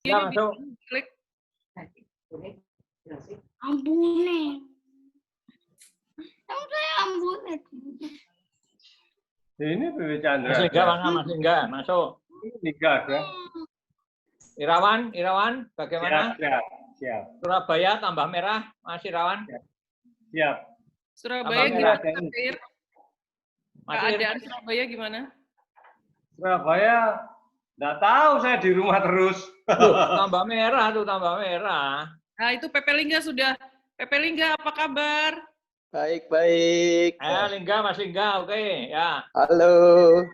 Ya, masuk. Klik. Ampune. Ampune. Ini PW Chandra. Mas Lingga mana Mas Lingga? Masuk. Ini enggak ada. Irawan, bagaimana? Siap. Surabaya tambah merah, Mas Irawan. Siap. Surabaya Tambah gimana? Keadaan Surabaya gimana? Surabaya, nggak tahu, saya di rumah terus. Tambah merah tuh, tambah merah. Nah, itu PP Lingga sudah. PP Lingga, apa kabar? Baik. Lingga, Mas Lingga, oke, ya. Halo,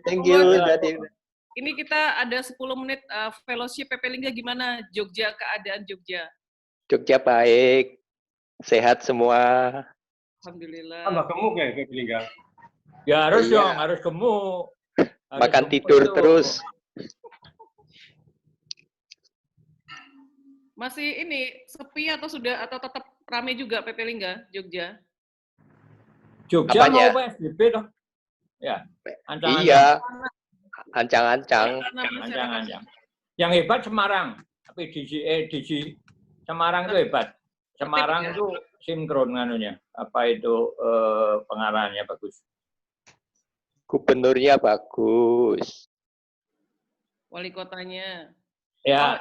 thank you. Ini kita ada 10 menit fellowship PP Lingga, gimana Jogja, keadaan Jogja? Jogja baik, sehat semua. Alhamdulillah. Tambah gemuk ya, PW Lingga. Ya harus Iya. dong, harus gemuk. Harus Makan gemuk tidur itu. terus. Masih ini sepi atau sudah atau tetap ramai juga PP Lingga Jogja? Jogja Apanya? mau PSBB toh? Ya. Ancang-ancang. Iya, ancang-ancang. Ancang-ancang. Yang hebat Semarang. Tapi DG Semarang itu hebat. Semarang itu sinkron nganunya. Apa itu pengarahannya bagus. Gubernurnya bagus. Wali kotanya. Ya,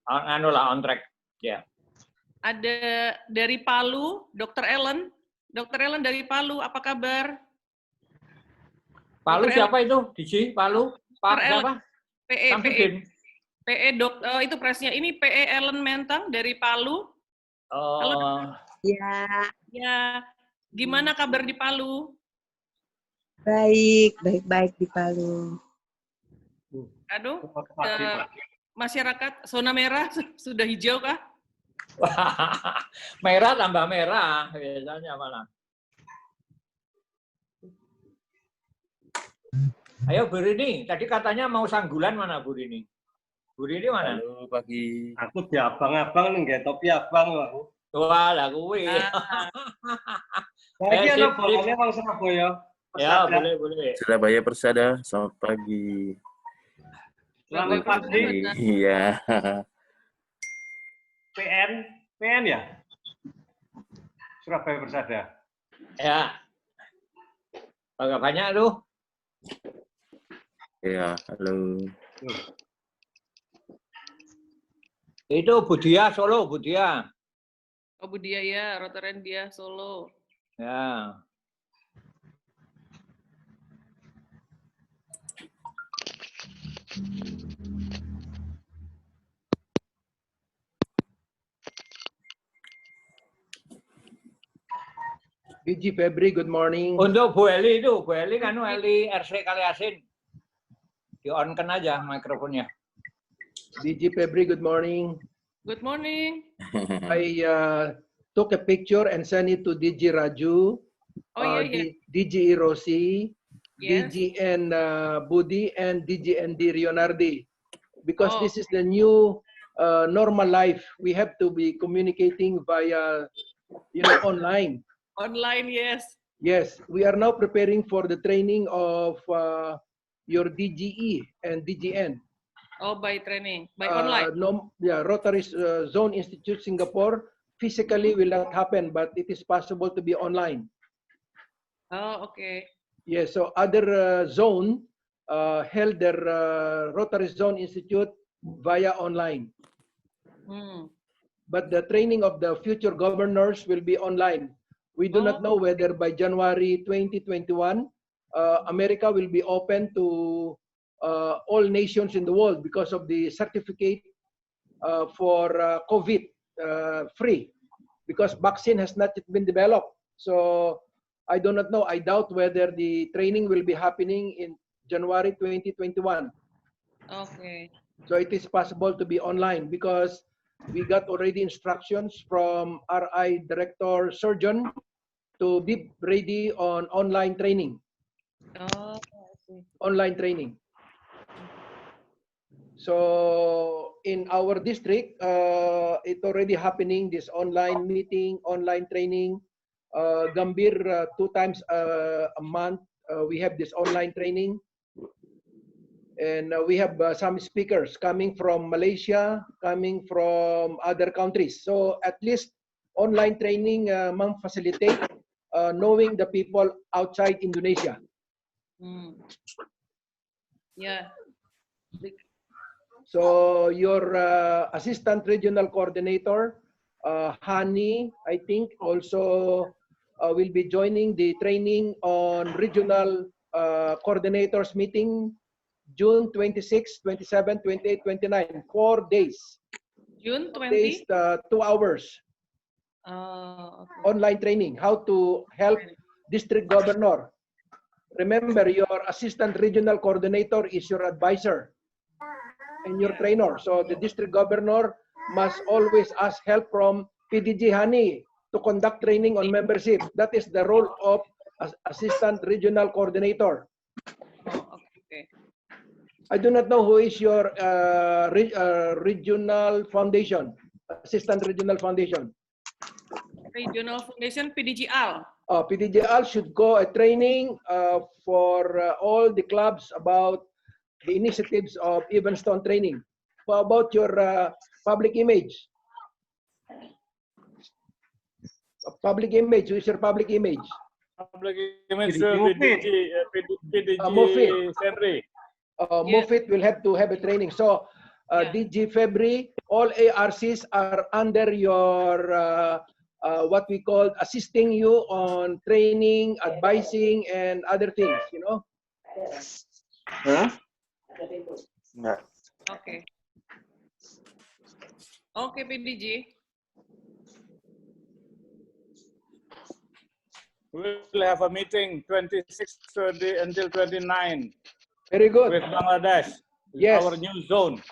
anu lah on track. Ya. Ada dari Palu, Dr. Ellen. Dr. Ellen dari Palu, apa kabar? Palu Dr. siapa itu? DG Palu? Pak siapa? Samsudin. PE itu presnya. Ini PE Ellen Mentang dari Palu. Halo. Ya, Ya, gimana kabar di Palu? baik di Palu. Aduh, masyarakat zona merah sudah hijau kah? Merah tambah merah biasanya malah. Ayo Bu Rini, tadi katanya mau sanggulan mana Bu Rini? Bu Rini mana? Halo pagi. Aku di abang-abang nih, nggak topi abang aku. Wah, lah kuwi. Lagi sip, anak bolanya Bang Surabaya. Ya, boleh. Surabaya Persada, selamat pagi. Selamat pagi. Iya. PN ya? Surabaya Persada. Ya. Agak banyak tuh. Ya, halo. Itu Budia Solo, Budia. Oh, Budia ya, Rotterdam dia Solo. Ya. DG Febri, good morning. Untuk Bu Eli itu, Bu Eli kan Eli RC Kaliasin. Di-on-kan aja mikrofonnya. DG Febri, good morning. Good morning. I took a picture and sent it to DG Raju, Oh iya. DG Irosi, Yes. DGN Budi, and DGN Rionardi. Because Oh. this is the new normal life. We have to be communicating via, online. Online, yes. Yes, we are now preparing for the training of your DGE and DGN. Oh, by training, by online. Rotary Zone Institute Singapore physically will not happen, but it is possible to be online. Oh, okay. Yes, so other zone held their Rotary Zone Institute via online. But the training of the future governors will be online. We do not know whether by January 2021, America will be open to all nations in the world because of the certificate for COVID free, because vaccine has not yet been developed. So I do not know. I doubt whether the training will be happening in January 2021. Okay. So it is possible to be online because we got already instructions from RI Director Surgeon to be ready on online training. Oh, I see. Online training. So in our district, it's already happening, this online meeting, online training. Gambir, 2 times a month, we have this online training. And we have some speakers coming from Malaysia, coming from other countries. So at least online training ma'am facilitate knowing the people outside Indonesia. Yeah. So your assistant regional coordinator, Hani, I think also will be joining the training on regional coordinators meeting June 26, 27, 28, 29, 4 days. June 20? Days, 2 hours Okay. online training, how to help district governor. Remember, your assistant regional coordinator is your advisor and your trainer. So the district governor must always ask help from PDG Hani to conduct training on membership. That is the role of assistant regional coordinator. Oh, okay. I do not know who is your regional foundation, assistant regional foundation. Regional Foundation PDGL. PDGL should go a training for all the clubs about the initiatives of Evanstone training. How about your public image? Public image, who is your public image? Public image Mufid. PDG Mufid. Henry. Mufid will have to have a training. So DG February, all ARCs are under your what we call assisting you on training, advising, and other things, you know? Okay. Okay, PDG. We'll have a meeting 26 until 29 Very good. with Bangladesh. Yes. Our new zone.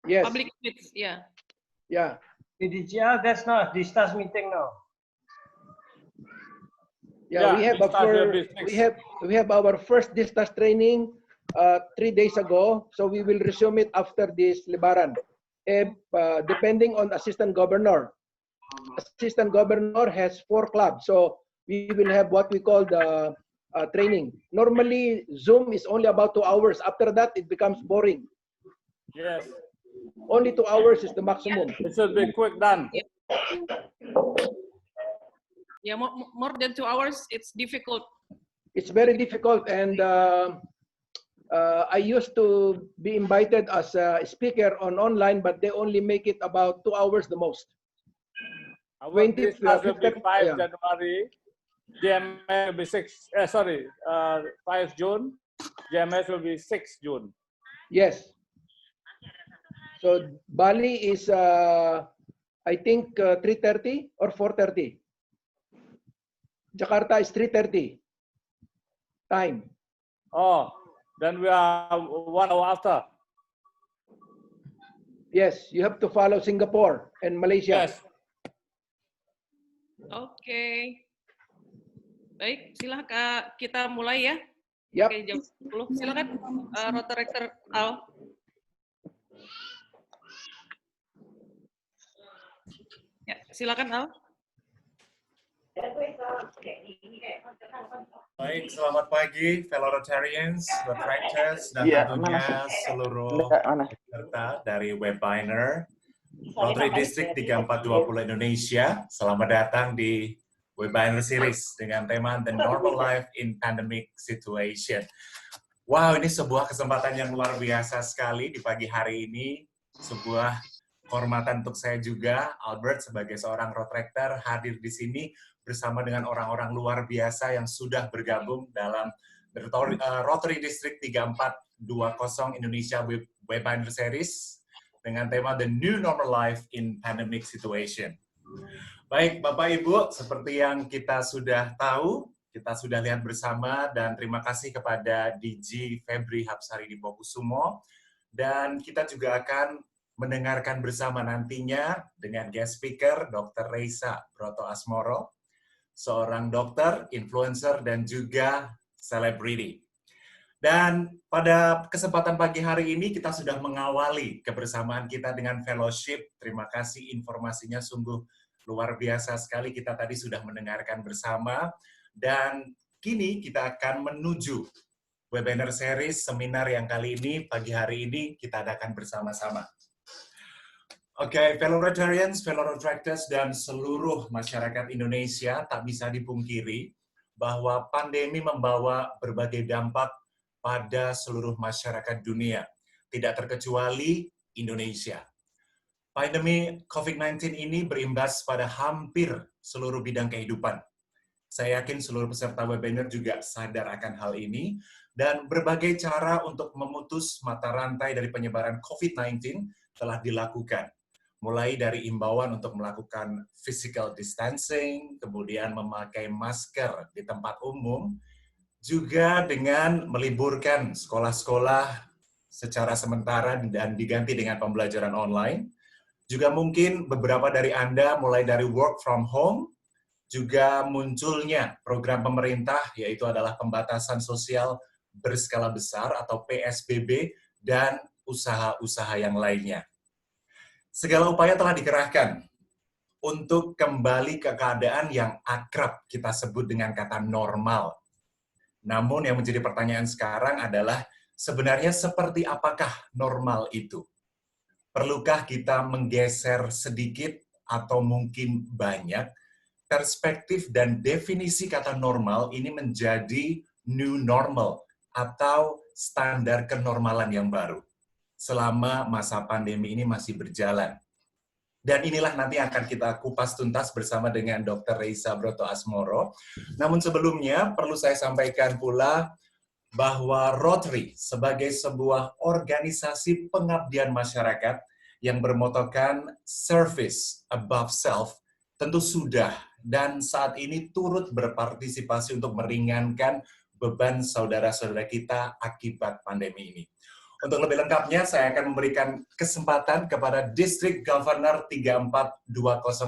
Yes. Public image, yeah. Yeah. PDGL, that's not distance meeting now. Yeah, we have a we have our first distance training 3 days ago, so we will resume it after this Lebaran. Depending on assistant governor. Assistant governor has 4 clubs, so we will have what we call the training. Normally, Zoom is only about 2 hours. After that, it becomes boring. Yes. Only 2 hours is the maximum. It should be quick done. Yeah, more than 2 hours, it's difficult. It's very difficult, and I used to be invited as a speaker on online, but they only make it about 2 hours the most. Our 20, distance will be 5 yeah. January. GMS will be 5 June. GMS will be 6 June. Yes. So Bali is, I think, 3:30 or 4:30. Jakarta is 3:30 time. Oh, then we are 1 hour after. Yes, you have to follow Singapore and Malaysia. Yes. Oke. Baik, silakan kita mulai ya. Yap. Oke, jam 10. Silakan Rotorector Al. Ya, silakan Al. Baik, selamat pagi fellow Rotarians, Rotaractors, dan tentunya seluruh peserta dari Webinar Rotary District 3420 Indonesia. Selamat datang di Webinar Series dengan tema The Normal Life in Pandemic Situation. Wow, ini sebuah kesempatan yang luar biasa sekali di pagi hari ini. Sebuah kehormatan untuk saya juga, Albert, sebagai seorang Rotaractor, hadir di sini bersama dengan orang-orang luar biasa yang sudah bergabung dalam Rotary District 3420 Indonesia Webinar Series dengan tema The New Normal Life in Pandemic Situation. Baik, Bapak Ibu, seperti yang kita sudah tahu, kita sudah lihat bersama, dan terima kasih kepada DG Febri Hapsari Dipokusumo, dan kita juga akan mendengarkan bersama nantinya dengan guest speaker Dr. Reisa Broto Asmoro, seorang dokter, influencer, dan juga selebriti. Dan pada kesempatan pagi hari ini kita sudah mengawali kebersamaan kita dengan fellowship. Terima kasih, informasinya sungguh luar biasa sekali. Kita tadi sudah mendengarkan bersama, dan kini kita akan menuju webinar series seminar yang kali ini, pagi hari ini, kita adakan bersama-sama. Oke, fellow Rotarians, fellow Rotractors, dan seluruh masyarakat Indonesia, tak bisa dipungkiri bahwa pandemi membawa berbagai dampak pada seluruh masyarakat dunia, tidak terkecuali Indonesia. Pandemi COVID-19 ini berimbas pada hampir seluruh bidang kehidupan. Saya yakin seluruh peserta webinar juga sadar akan hal ini, dan berbagai cara untuk memutus mata rantai dari penyebaran COVID-19 telah dilakukan. Mulai dari imbauan untuk melakukan physical distancing, kemudian memakai masker di tempat umum, juga dengan meliburkan sekolah-sekolah secara sementara dan diganti dengan pembelajaran online. Juga mungkin beberapa dari Anda mulai dari work from home, juga munculnya program pemerintah, yaitu adalah pembatasan sosial berskala besar atau PSBB, dan usaha-usaha yang lainnya. Segala upaya telah dikerahkan untuk kembali ke keadaan yang akrab kita sebut dengan kata normal. Namun yang menjadi pertanyaan sekarang adalah sebenarnya seperti apakah normal itu? Perlukah kita menggeser sedikit atau mungkin banyak perspektif dan definisi kata normal ini menjadi new normal atau standar kenormalan yang baru selama masa pandemi ini masih berjalan. Dan inilah nanti akan kita kupas tuntas bersama dengan Dr. Reisa Broto Asmoro. Namun sebelumnya perlu saya sampaikan pula bahwa Rotary sebagai sebuah organisasi pengabdian masyarakat yang bermotokan service above self tentu sudah dan saat ini turut berpartisipasi untuk meringankan beban saudara-saudara kita akibat pandemi ini. Untuk lebih lengkapnya, saya akan memberikan kesempatan kepada District Governor 3420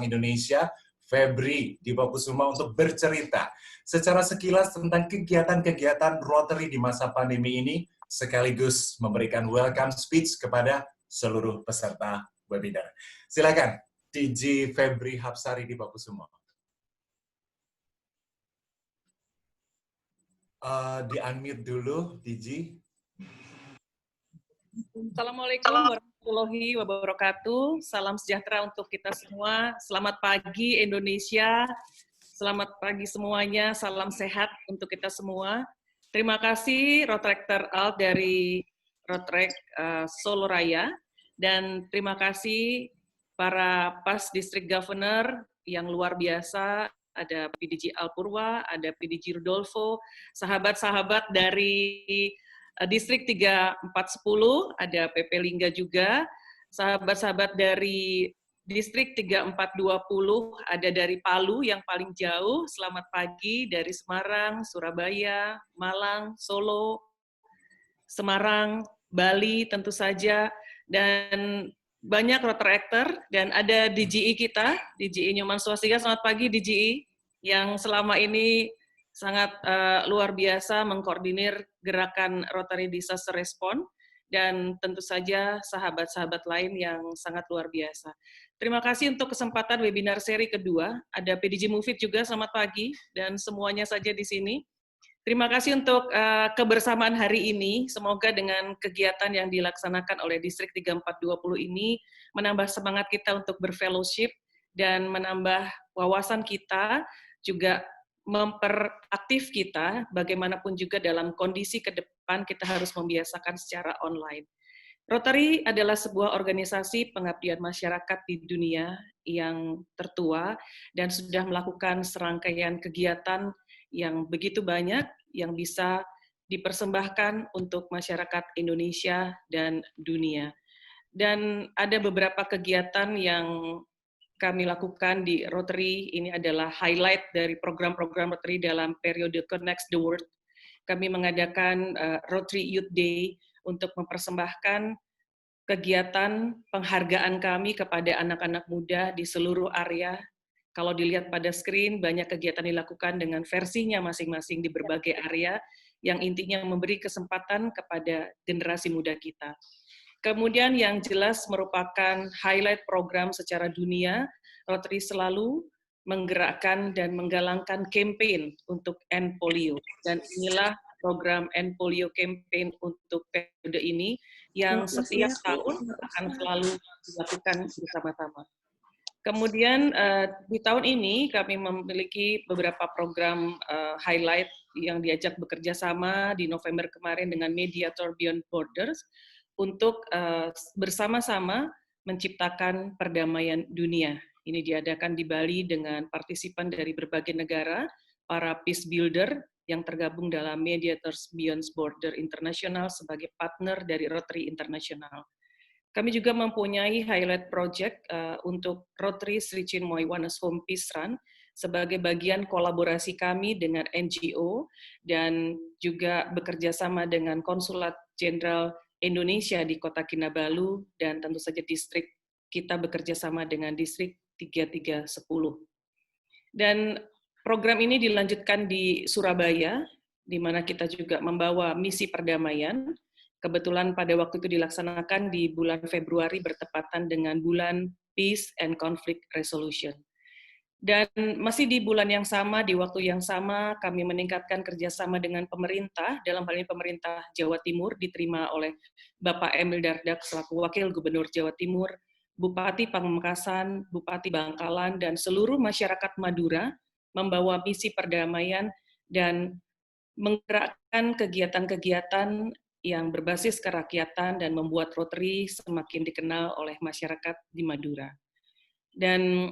Indonesia, Febri Dipokusuma, untuk bercerita secara sekilas tentang kegiatan-kegiatan Rotary di masa pandemi ini, sekaligus memberikan welcome speech kepada seluruh peserta webinar. Silakan, DG Febri Hapsari Dipokusuma. Di-unmute dulu, DG. Assalamualaikum warahmatullahi wabarakatuh. Salam sejahtera untuk kita semua. Selamat pagi Indonesia. Selamat pagi semuanya. Salam sehat untuk kita semua. Terima kasih Rotractor Alt dari Rotrac Solo Raya. Dan terima kasih para PAS District Governor yang luar biasa. Ada PDG Alpurwa, ada PDG Rudolfo, sahabat-sahabat dari Distrik 3410, ada PP Lingga juga, sahabat-sahabat dari Distrik 3420, ada dari Palu yang paling jauh, selamat pagi, dari Semarang, Surabaya, Malang, Solo, Semarang, Bali tentu saja, dan banyak Rotractor, dan ada DGI kita, DGI Nyoman Swastika, selamat pagi DGI, yang selama ini sangat luar biasa mengkoordinir gerakan Rotary Disaster Response, dan tentu saja sahabat-sahabat lain yang sangat luar biasa. Terima kasih untuk kesempatan webinar seri kedua. Ada PDG Mufid juga, selamat pagi, dan semuanya saja di sini. Terima kasih untuk kebersamaan hari ini. Semoga dengan kegiatan yang dilaksanakan oleh Distrik 3420 ini menambah semangat kita untuk berfellowship dan menambah wawasan kita, juga memperaktif kita, bagaimanapun juga dalam kondisi ke depan kita harus membiasakan secara online. Rotary adalah sebuah organisasi pengabdian masyarakat di dunia yang tertua dan sudah melakukan serangkaian kegiatan yang begitu banyak yang bisa dipersembahkan untuk masyarakat Indonesia dan dunia. Dan ada beberapa kegiatan yang kami lakukan di Rotary, ini adalah highlight dari program-program Rotary dalam periode Connect the World. Kami mengadakan Rotary Youth Day untuk mempersembahkan kegiatan penghargaan kami kepada anak-anak muda di seluruh area. Kalau dilihat pada screen, banyak kegiatan dilakukan dengan versinya masing-masing di berbagai area, yang intinya memberi kesempatan kepada generasi muda kita. Kemudian yang jelas merupakan highlight program secara dunia, Rotary selalu menggerakkan dan menggalangkan campaign untuk end polio. Dan inilah program End Polio Campaign untuk periode ini yang setiap tahun akan selalu dilakukan bersama-sama. Kemudian di tahun ini kami memiliki beberapa program highlight yang diajak bekerja sama di November kemarin dengan Mediator Beyond Borders untuk bersama-sama menciptakan perdamaian dunia. Ini diadakan di Bali dengan partisipan dari berbagai negara, para peace builder yang tergabung dalam Mediators Beyond Borders International sebagai partner dari Rotary International. Kami juga mempunyai highlight project untuk Rotary Sri Chinmoy Women's Home Peace Run sebagai bagian kolaborasi kami dengan NGO dan juga bekerja sama dengan Konsulat Jenderal Indonesia di Kota Kinabalu dan tentu saja distrik kita bekerja sama dengan distrik 3310. Dan program ini dilanjutkan di Surabaya, di mana kita juga membawa misi perdamaian. Kebetulan pada waktu itu dilaksanakan di bulan Februari bertepatan dengan bulan Peace and Conflict Resolution. Dan masih di bulan yang sama, di waktu yang sama, kami meningkatkan kerjasama dengan pemerintah, dalam hal ini pemerintah Jawa Timur, diterima oleh Bapak Emil Dardak selaku Wakil Gubernur Jawa Timur, Bupati Pamekasan, Bupati Bangkalan, dan seluruh masyarakat Madura membawa misi perdamaian dan menggerakkan kegiatan-kegiatan yang berbasis kerakyatan dan membuat Rotary semakin dikenal oleh masyarakat di Madura. Dan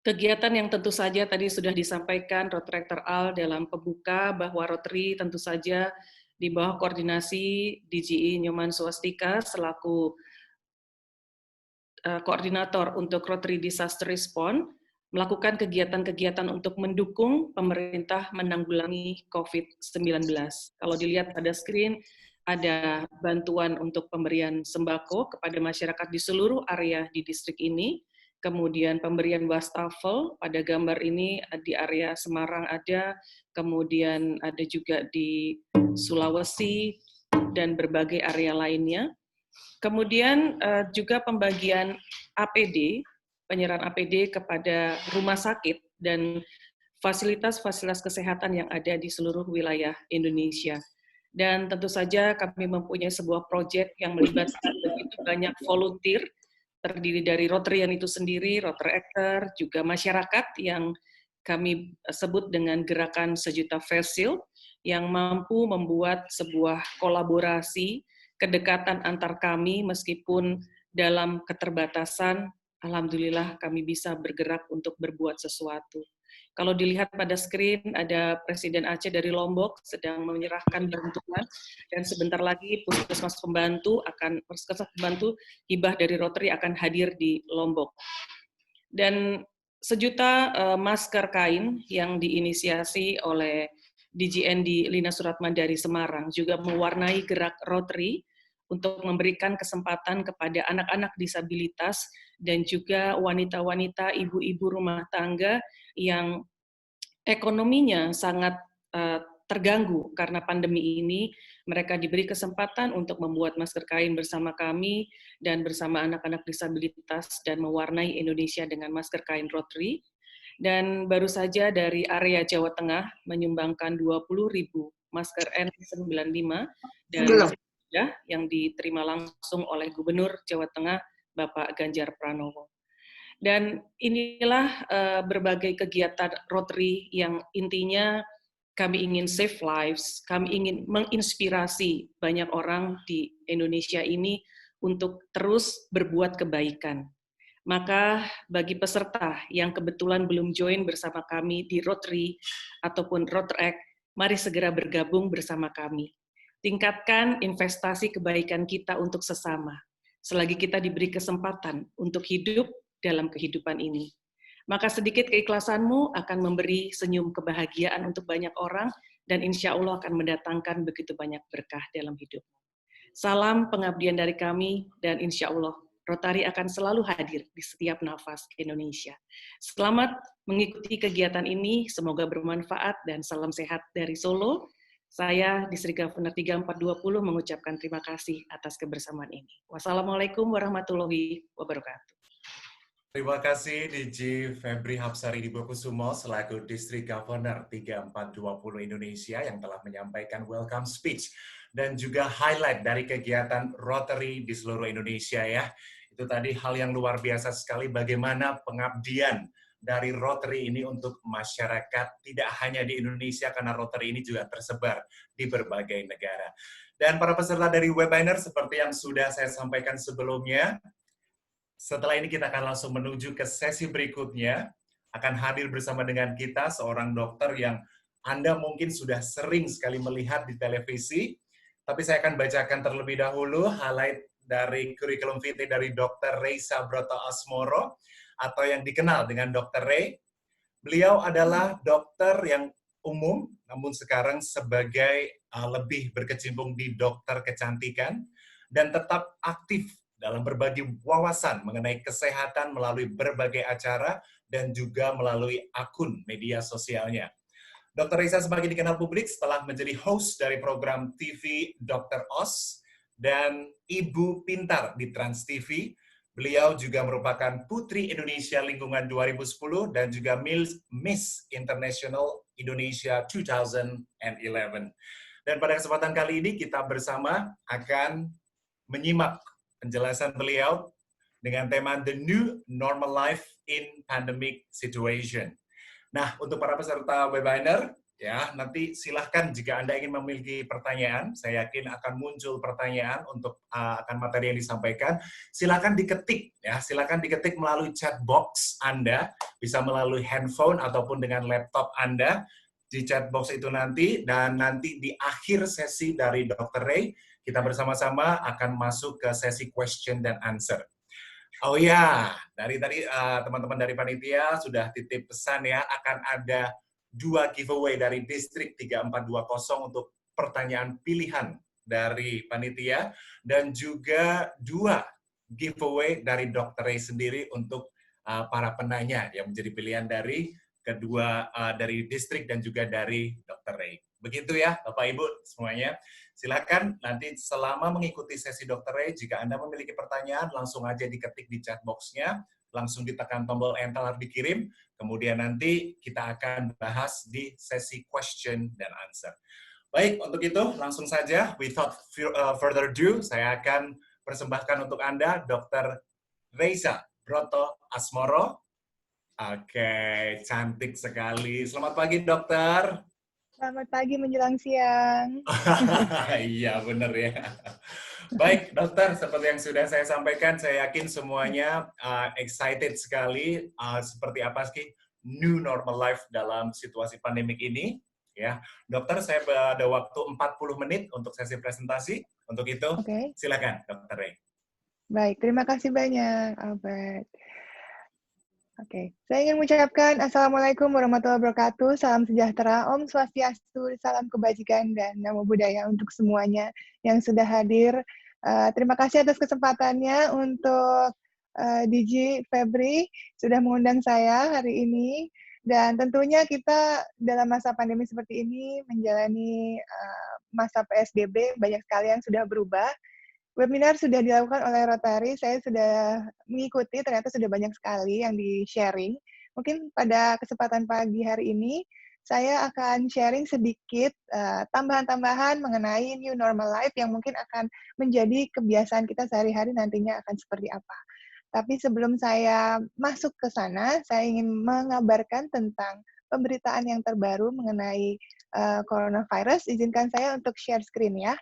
kegiatan yang tentu saja tadi sudah disampaikan Rotrektor Al dalam pembuka bahwa Rotary tentu saja di bawah koordinasi DGI Nyoman Swastika selaku koordinator untuk Rotary Disaster Response melakukan kegiatan-kegiatan untuk mendukung pemerintah menanggulangi COVID-19. Kalau dilihat pada screen, ada bantuan untuk pemberian sembako kepada masyarakat di seluruh area di distrik ini, kemudian pemberian wastafel, pada gambar ini di area Semarang ada, kemudian ada juga di Sulawesi, dan berbagai area lainnya. Kemudian juga pembagian APD, penyerahan APD kepada rumah sakit dan fasilitas-fasilitas kesehatan yang ada di seluruh wilayah Indonesia. Dan tentu saja kami mempunyai sebuah proyek yang melibatkan begitu banyak volunteer, terdiri dari Rotarian itu sendiri, Rotary-Actor, juga masyarakat yang kami sebut dengan gerakan sejuta face shield, yang mampu membuat sebuah kolaborasi, kedekatan antar kami meskipun dalam keterbatasan, alhamdulillah kami bisa bergerak untuk berbuat sesuatu. Kalau dilihat pada screen, ada Presiden Aceh dari Lombok sedang menyerahkan bantuan, dan sebentar lagi Puskesmas Pembantu hibah dari Rotary akan hadir di Lombok. Dan sejuta masker kain yang diinisiasi oleh DGND Lina Suratman dari Semarang juga mewarnai gerak Rotary untuk memberikan kesempatan kepada anak-anak disabilitas dan juga wanita-wanita, ibu-ibu rumah tangga yang ekonominya sangat terganggu karena pandemi ini. Mereka diberi kesempatan untuk membuat masker kain bersama kami dan bersama anak-anak disabilitas dan mewarnai Indonesia dengan masker kain Rotary. Dan baru saja dari area Jawa Tengah menyumbangkan 20.000 masker N95 dan yang diterima langsung oleh Gubernur Jawa Tengah Bapak Ganjar Pranowo. Dan inilah berbagai kegiatan Rotary yang intinya kami ingin save lives, kami ingin menginspirasi banyak orang di Indonesia ini untuk terus berbuat kebaikan. Maka bagi peserta yang kebetulan belum join bersama kami di Rotary ataupun Rotaract, mari segera bergabung bersama kami. Tingkatkan investasi kebaikan kita untuk sesama, selagi kita diberi kesempatan untuk hidup dalam kehidupan ini. Maka sedikit keikhlasanmu akan memberi senyum kebahagiaan untuk banyak orang, dan insya Allah akan mendatangkan begitu banyak berkah dalam hidupmu. Salam pengabdian dari kami, dan insya Allah Rotary akan selalu hadir di setiap nafas Indonesia. Selamat mengikuti kegiatan ini, semoga bermanfaat, dan salam sehat dari Solo. Saya, Distrik Governor 3420, mengucapkan terima kasih atas kebersamaan ini. Wassalamualaikum warahmatullahi wabarakatuh. Terima kasih DG Febri Hapsari Dibokusumo selaku District Governor 3420 Indonesia yang telah menyampaikan welcome speech dan juga highlight dari kegiatan Rotary di seluruh Indonesia ya. Itu tadi hal yang luar biasa sekali bagaimana pengabdian dari Rotary ini untuk masyarakat tidak hanya di Indonesia karena Rotary ini juga tersebar di berbagai negara. Dan para peserta dari webinar seperti yang sudah saya sampaikan sebelumnya, setelah ini kita akan langsung menuju ke sesi berikutnya. Akan hadir bersama dengan kita seorang dokter yang Anda mungkin sudah sering sekali melihat di televisi. Tapi saya akan bacakan terlebih dahulu highlight dari kurikulum vitae dari Dr. Reysa Broto Asmoro atau yang dikenal dengan Dr. Ray. Beliau adalah dokter yang umum, namun sekarang sebagai lebih berkecimpung di dokter kecantikan dan tetap aktif dalam berbagi wawasan mengenai kesehatan melalui berbagai acara dan juga melalui akun media sosialnya. Dr. Reysa semakin dikenal publik setelah menjadi host dari program TV Dr. Oz dan Ibu Pintar di Trans TV. Beliau juga merupakan Putri Indonesia Lingkungan 2010 dan juga Miss International Indonesia 2011. Dan pada kesempatan kali ini kita bersama akan menyimak penjelasan beliau dengan tema The New Normal Life in Pandemic Situation. Nah, untuk para peserta webinar, ya nanti silahkan jika Anda ingin memiliki pertanyaan, saya yakin akan muncul pertanyaan untuk akan materi yang disampaikan. Silahkan diketik, ya silahkan diketik melalui chat box Anda, bisa melalui handphone ataupun dengan laptop Anda di chat box itu nanti, dan nanti di akhir sesi dari Dr. Ray, kita bersama-sama akan masuk ke sesi question dan answer. Oh ya, dari tadi teman-teman dari panitia sudah titip pesan ya, akan ada 2 giveaway dari Distrik 3420 untuk pertanyaan pilihan dari panitia, dan juga 2 giveaway dari Dr. Ray sendiri untuk para penanya yang menjadi pilihan dari kedua dari Distrik dan juga dari Dr. Ray. Begitu ya Bapak Ibu semuanya. Silakan nanti selama mengikuti sesi Dr. Ray, jika Anda memiliki pertanyaan, langsung aja diketik di chat box-nya, langsung ditekan tombol enter dikirim, kemudian nanti kita akan bahas di sesi question dan answer. Baik, untuk itu langsung saja, without further ado, saya akan persembahkan untuk Anda Dr. Reysa Broto Asmoro. Oke, cantik sekali. Selamat pagi, dokter. Selamat pagi menjelang siang. Iya, benar ya. Baik, dokter, seperti yang sudah saya sampaikan, saya yakin semuanya excited sekali seperti apa sih new normal life dalam situasi pandemik ini. Ya, dokter, saya ada waktu 40 menit untuk sesi presentasi. Untuk itu, silakan, Dr. Ray. Baik, terima kasih banyak, Albert. Saya ingin mengucapkan Assalamualaikum warahmatullahi wabarakatuh, salam sejahtera, Om Swastiastu, salam kebajikan, dan namo buddhaya untuk semuanya yang sudah hadir. Terima kasih atas kesempatannya untuk DG Febri sudah mengundang saya hari ini, dan tentunya kita dalam masa pandemi seperti ini menjalani masa PSBB, banyak sekali yang sudah berubah. Webinar sudah dilakukan oleh Rotary, saya sudah mengikuti, ternyata sudah banyak sekali yang di-sharing. Mungkin pada kesempatan pagi hari ini, saya akan sharing sedikit tambahan-tambahan mengenai new normal life yang mungkin akan menjadi kebiasaan kita sehari-hari nantinya akan seperti apa. Tapi sebelum saya masuk ke sana, saya ingin mengabarkan tentang pemberitaan yang terbaru mengenai coronavirus. Izinkan saya untuk share screen ya.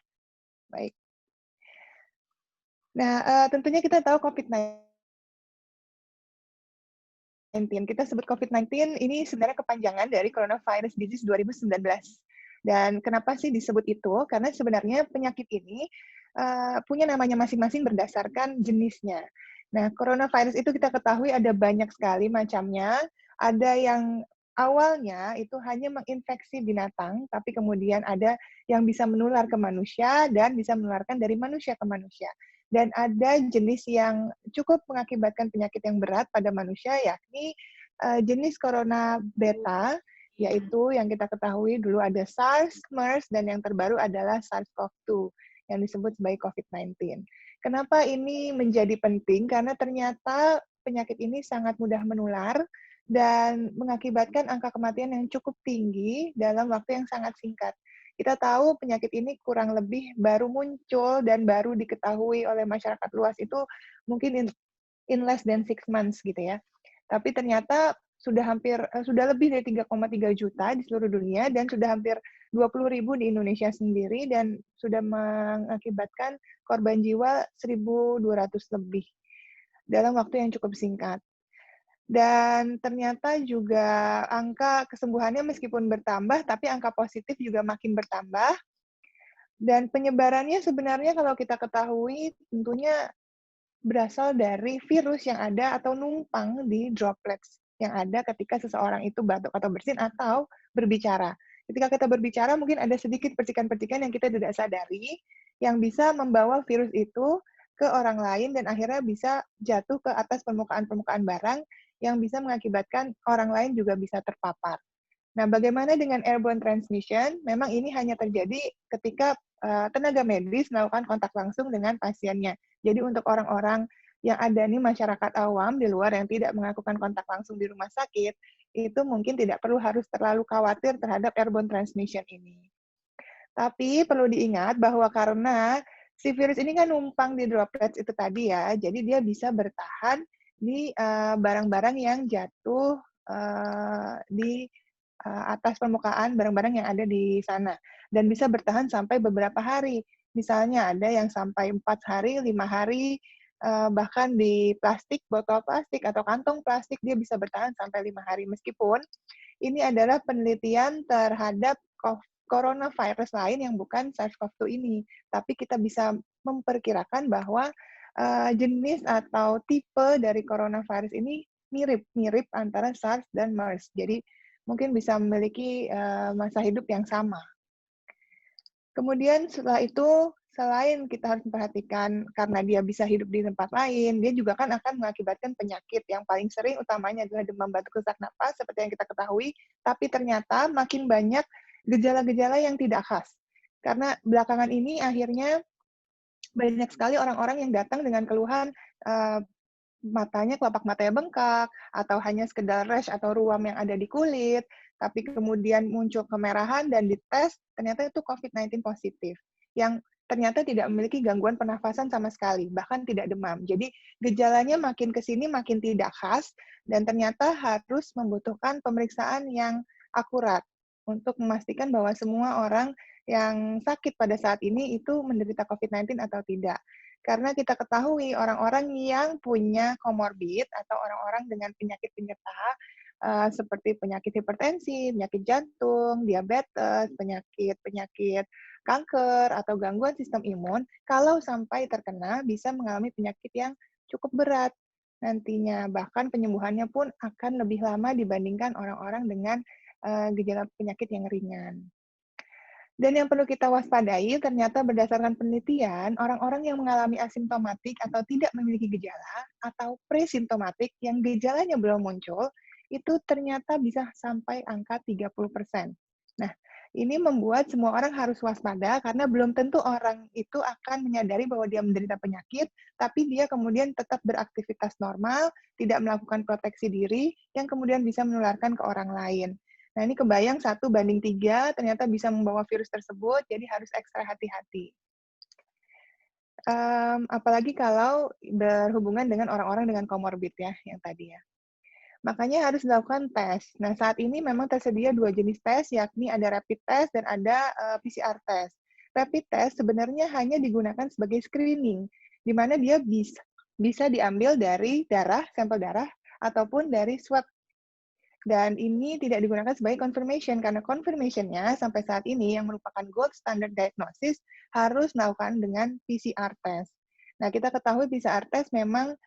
Baik. Nah, tentunya kita tahu COVID-19. Kita sebut COVID-19 ini sebenarnya kepanjangan dari Coronavirus Disease 2019. Dan kenapa sih disebut itu? Karena sebenarnya penyakit ini punya namanya masing-masing berdasarkan jenisnya. Nah, coronavirus itu kita ketahui ada banyak sekali macamnya. Ada yang awalnya itu hanya menginfeksi binatang, tapi kemudian ada yang bisa menular ke manusia dan bisa menularkan dari manusia ke manusia. Dan ada jenis yang cukup mengakibatkan penyakit yang berat pada manusia, yakni jenis corona beta, yaitu yang kita ketahui dulu ada SARS, MERS, dan yang terbaru adalah SARS-CoV-2, yang disebut sebagai COVID-19. Kenapa ini menjadi penting? Karena ternyata penyakit ini sangat mudah menular dan mengakibatkan angka kematian yang cukup tinggi dalam waktu yang sangat singkat. Kita tahu penyakit ini kurang lebih baru muncul dan baru diketahui oleh masyarakat luas itu mungkin in less than 6 months gitu ya. Tapi ternyata sudah lebih dari 3,3 juta di seluruh dunia dan sudah hampir 20.000 di Indonesia sendiri dan sudah mengakibatkan korban jiwa 1.200 lebih dalam waktu yang cukup singkat. Dan ternyata juga angka kesembuhannya meskipun bertambah, tapi angka positif juga makin bertambah. Dan penyebarannya sebenarnya kalau kita ketahui tentunya berasal dari virus yang ada atau numpang di droplets yang ada ketika seseorang itu batuk atau bersin atau berbicara. Ketika kita berbicara mungkin ada sedikit percikan-percikan yang kita tidak sadari yang bisa membawa virus itu ke orang lain dan akhirnya bisa jatuh ke atas permukaan-permukaan barang yang bisa mengakibatkan orang lain juga bisa terpapar. Nah, bagaimana dengan airborne transmission? Memang ini hanya terjadi ketika tenaga medis melakukan kontak langsung dengan pasiennya. Jadi untuk orang-orang yang ada nih masyarakat awam di luar yang tidak melakukan kontak langsung di rumah sakit, itu mungkin tidak perlu harus terlalu khawatir terhadap airborne transmission ini. Tapi perlu diingat bahwa karena si virus ini kan numpang di droplets itu tadi ya, jadi dia bisa bertahan di barang-barang yang jatuh di atas permukaan barang-barang yang ada di sana dan bisa bertahan sampai beberapa hari. Misalnya ada yang sampai 4 hari, 5 hari, bahkan di plastik, botol plastik atau kantong plastik dia bisa bertahan sampai 5 hari. Meskipun ini adalah penelitian terhadap coronavirus lain yang bukan SARS-CoV-2 ini, tapi kita bisa memperkirakan bahwa jenis atau tipe dari coronavirus ini mirip-mirip antara SARS dan MERS. Jadi mungkin bisa memiliki masa hidup yang sama. Kemudian setelah itu, selain kita harus memperhatikan karena dia bisa hidup di tempat lain, dia juga kan akan mengakibatkan penyakit yang paling sering utamanya adalah demam batuk sesak napas seperti yang kita ketahui, tapi ternyata makin banyak gejala-gejala yang tidak khas. Karena belakangan ini akhirnya banyak sekali orang-orang yang datang dengan keluhan matanya, kelopak matanya bengkak, atau hanya sekedar rash atau ruam yang ada di kulit, tapi kemudian muncul kemerahan dan dites, ternyata itu COVID-19 positif, yang ternyata tidak memiliki gangguan pernafasan sama sekali, bahkan tidak demam. Jadi gejalanya makin ke sini makin tidak khas, dan ternyata harus membutuhkan pemeriksaan yang akurat untuk memastikan bahwa semua orang yang sakit pada saat ini itu menderita COVID-19 atau tidak. Karena kita ketahui orang-orang yang punya komorbid atau orang-orang dengan penyakit penyerta seperti penyakit hipertensi, penyakit jantung, diabetes, penyakit kanker, atau gangguan sistem imun, kalau sampai terkena bisa mengalami penyakit yang cukup berat nantinya. Bahkan penyembuhannya pun akan lebih lama dibandingkan orang-orang dengan gejala penyakit yang ringan. Dan yang perlu kita waspadai, ternyata berdasarkan penelitian, orang-orang yang mengalami asimptomatik atau tidak memiliki gejala, atau presimptomatik yang gejalanya belum muncul, itu ternyata bisa sampai angka 30%. Nah, ini membuat semua orang harus waspada, karena belum tentu orang itu akan menyadari bahwa dia menderita penyakit, tapi dia kemudian tetap beraktivitas normal, tidak melakukan proteksi diri, yang kemudian bisa menularkan ke orang lain. Nah, ini kebayang 1:3 ternyata bisa membawa virus tersebut, jadi harus ekstra hati-hati. Apalagi kalau berhubungan dengan orang-orang dengan komorbid ya, yang tadi ya. Makanya harus dilakukan tes. Nah, saat ini memang tersedia 2 jenis tes, yakni ada rapid test dan ada PCR test. Rapid test sebenarnya hanya digunakan sebagai screening, di mana dia bisa diambil dari darah, sampel darah, ataupun dari swab. Dan ini tidak digunakan sebagai confirmation, karena confirmation-nya sampai saat ini yang merupakan gold standard diagnosis harus melakukan dengan PCR test. Nah, kita ketahui PCR test memang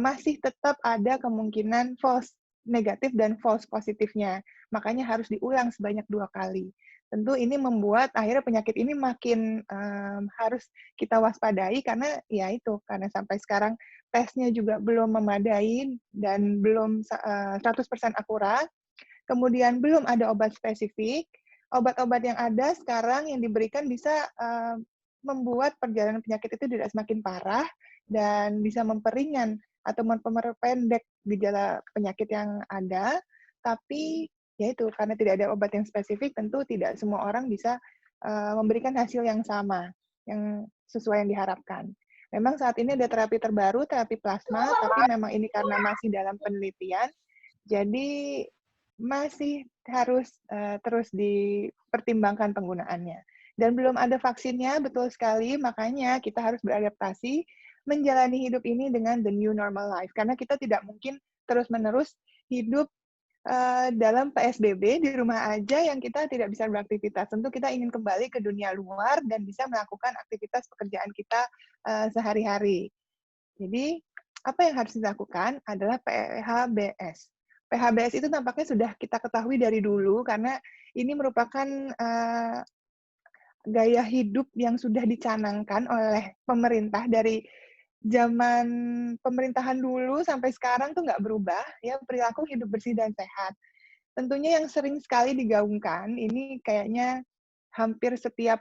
masih tetap ada kemungkinan false negatif dan false positifnya. Makanya harus diulang sebanyak 2 kali. Tentu ini membuat akhirnya penyakit ini makin harus kita waspadai karena ya itu, karena sampai sekarang tesnya juga belum memadai dan belum 100% akurat. Kemudian belum ada obat spesifik. Obat-obat yang ada sekarang yang diberikan bisa membuat perjalanan penyakit itu tidak semakin parah dan bisa memperingan atau memperpendek gejala penyakit yang ada, tapi ya itu karena tidak ada obat yang spesifik, tentu tidak semua orang bisa memberikan hasil yang sama, yang sesuai yang diharapkan. Memang saat ini ada terapi terbaru, terapi plasma, tapi memang ini karena masih dalam penelitian, jadi masih harus terus dipertimbangkan penggunaannya. Dan belum ada vaksinnya, betul sekali, makanya kita harus beradaptasi menjalani hidup ini dengan the new normal life. Karena kita tidak mungkin terus-menerus hidup dalam PSBB di rumah aja yang kita tidak bisa beraktivitas. Tentu kita ingin kembali ke dunia luar dan bisa melakukan aktivitas pekerjaan kita sehari-hari. Jadi, apa yang harus dilakukan adalah PHBS. PHBS itu tampaknya sudah kita ketahui dari dulu karena ini merupakan gaya hidup yang sudah dicanangkan oleh pemerintah dari zaman pemerintahan dulu sampai sekarang tuh nggak berubah, ya perilaku hidup bersih dan sehat. Tentunya yang sering sekali digaungkan, ini kayaknya hampir setiap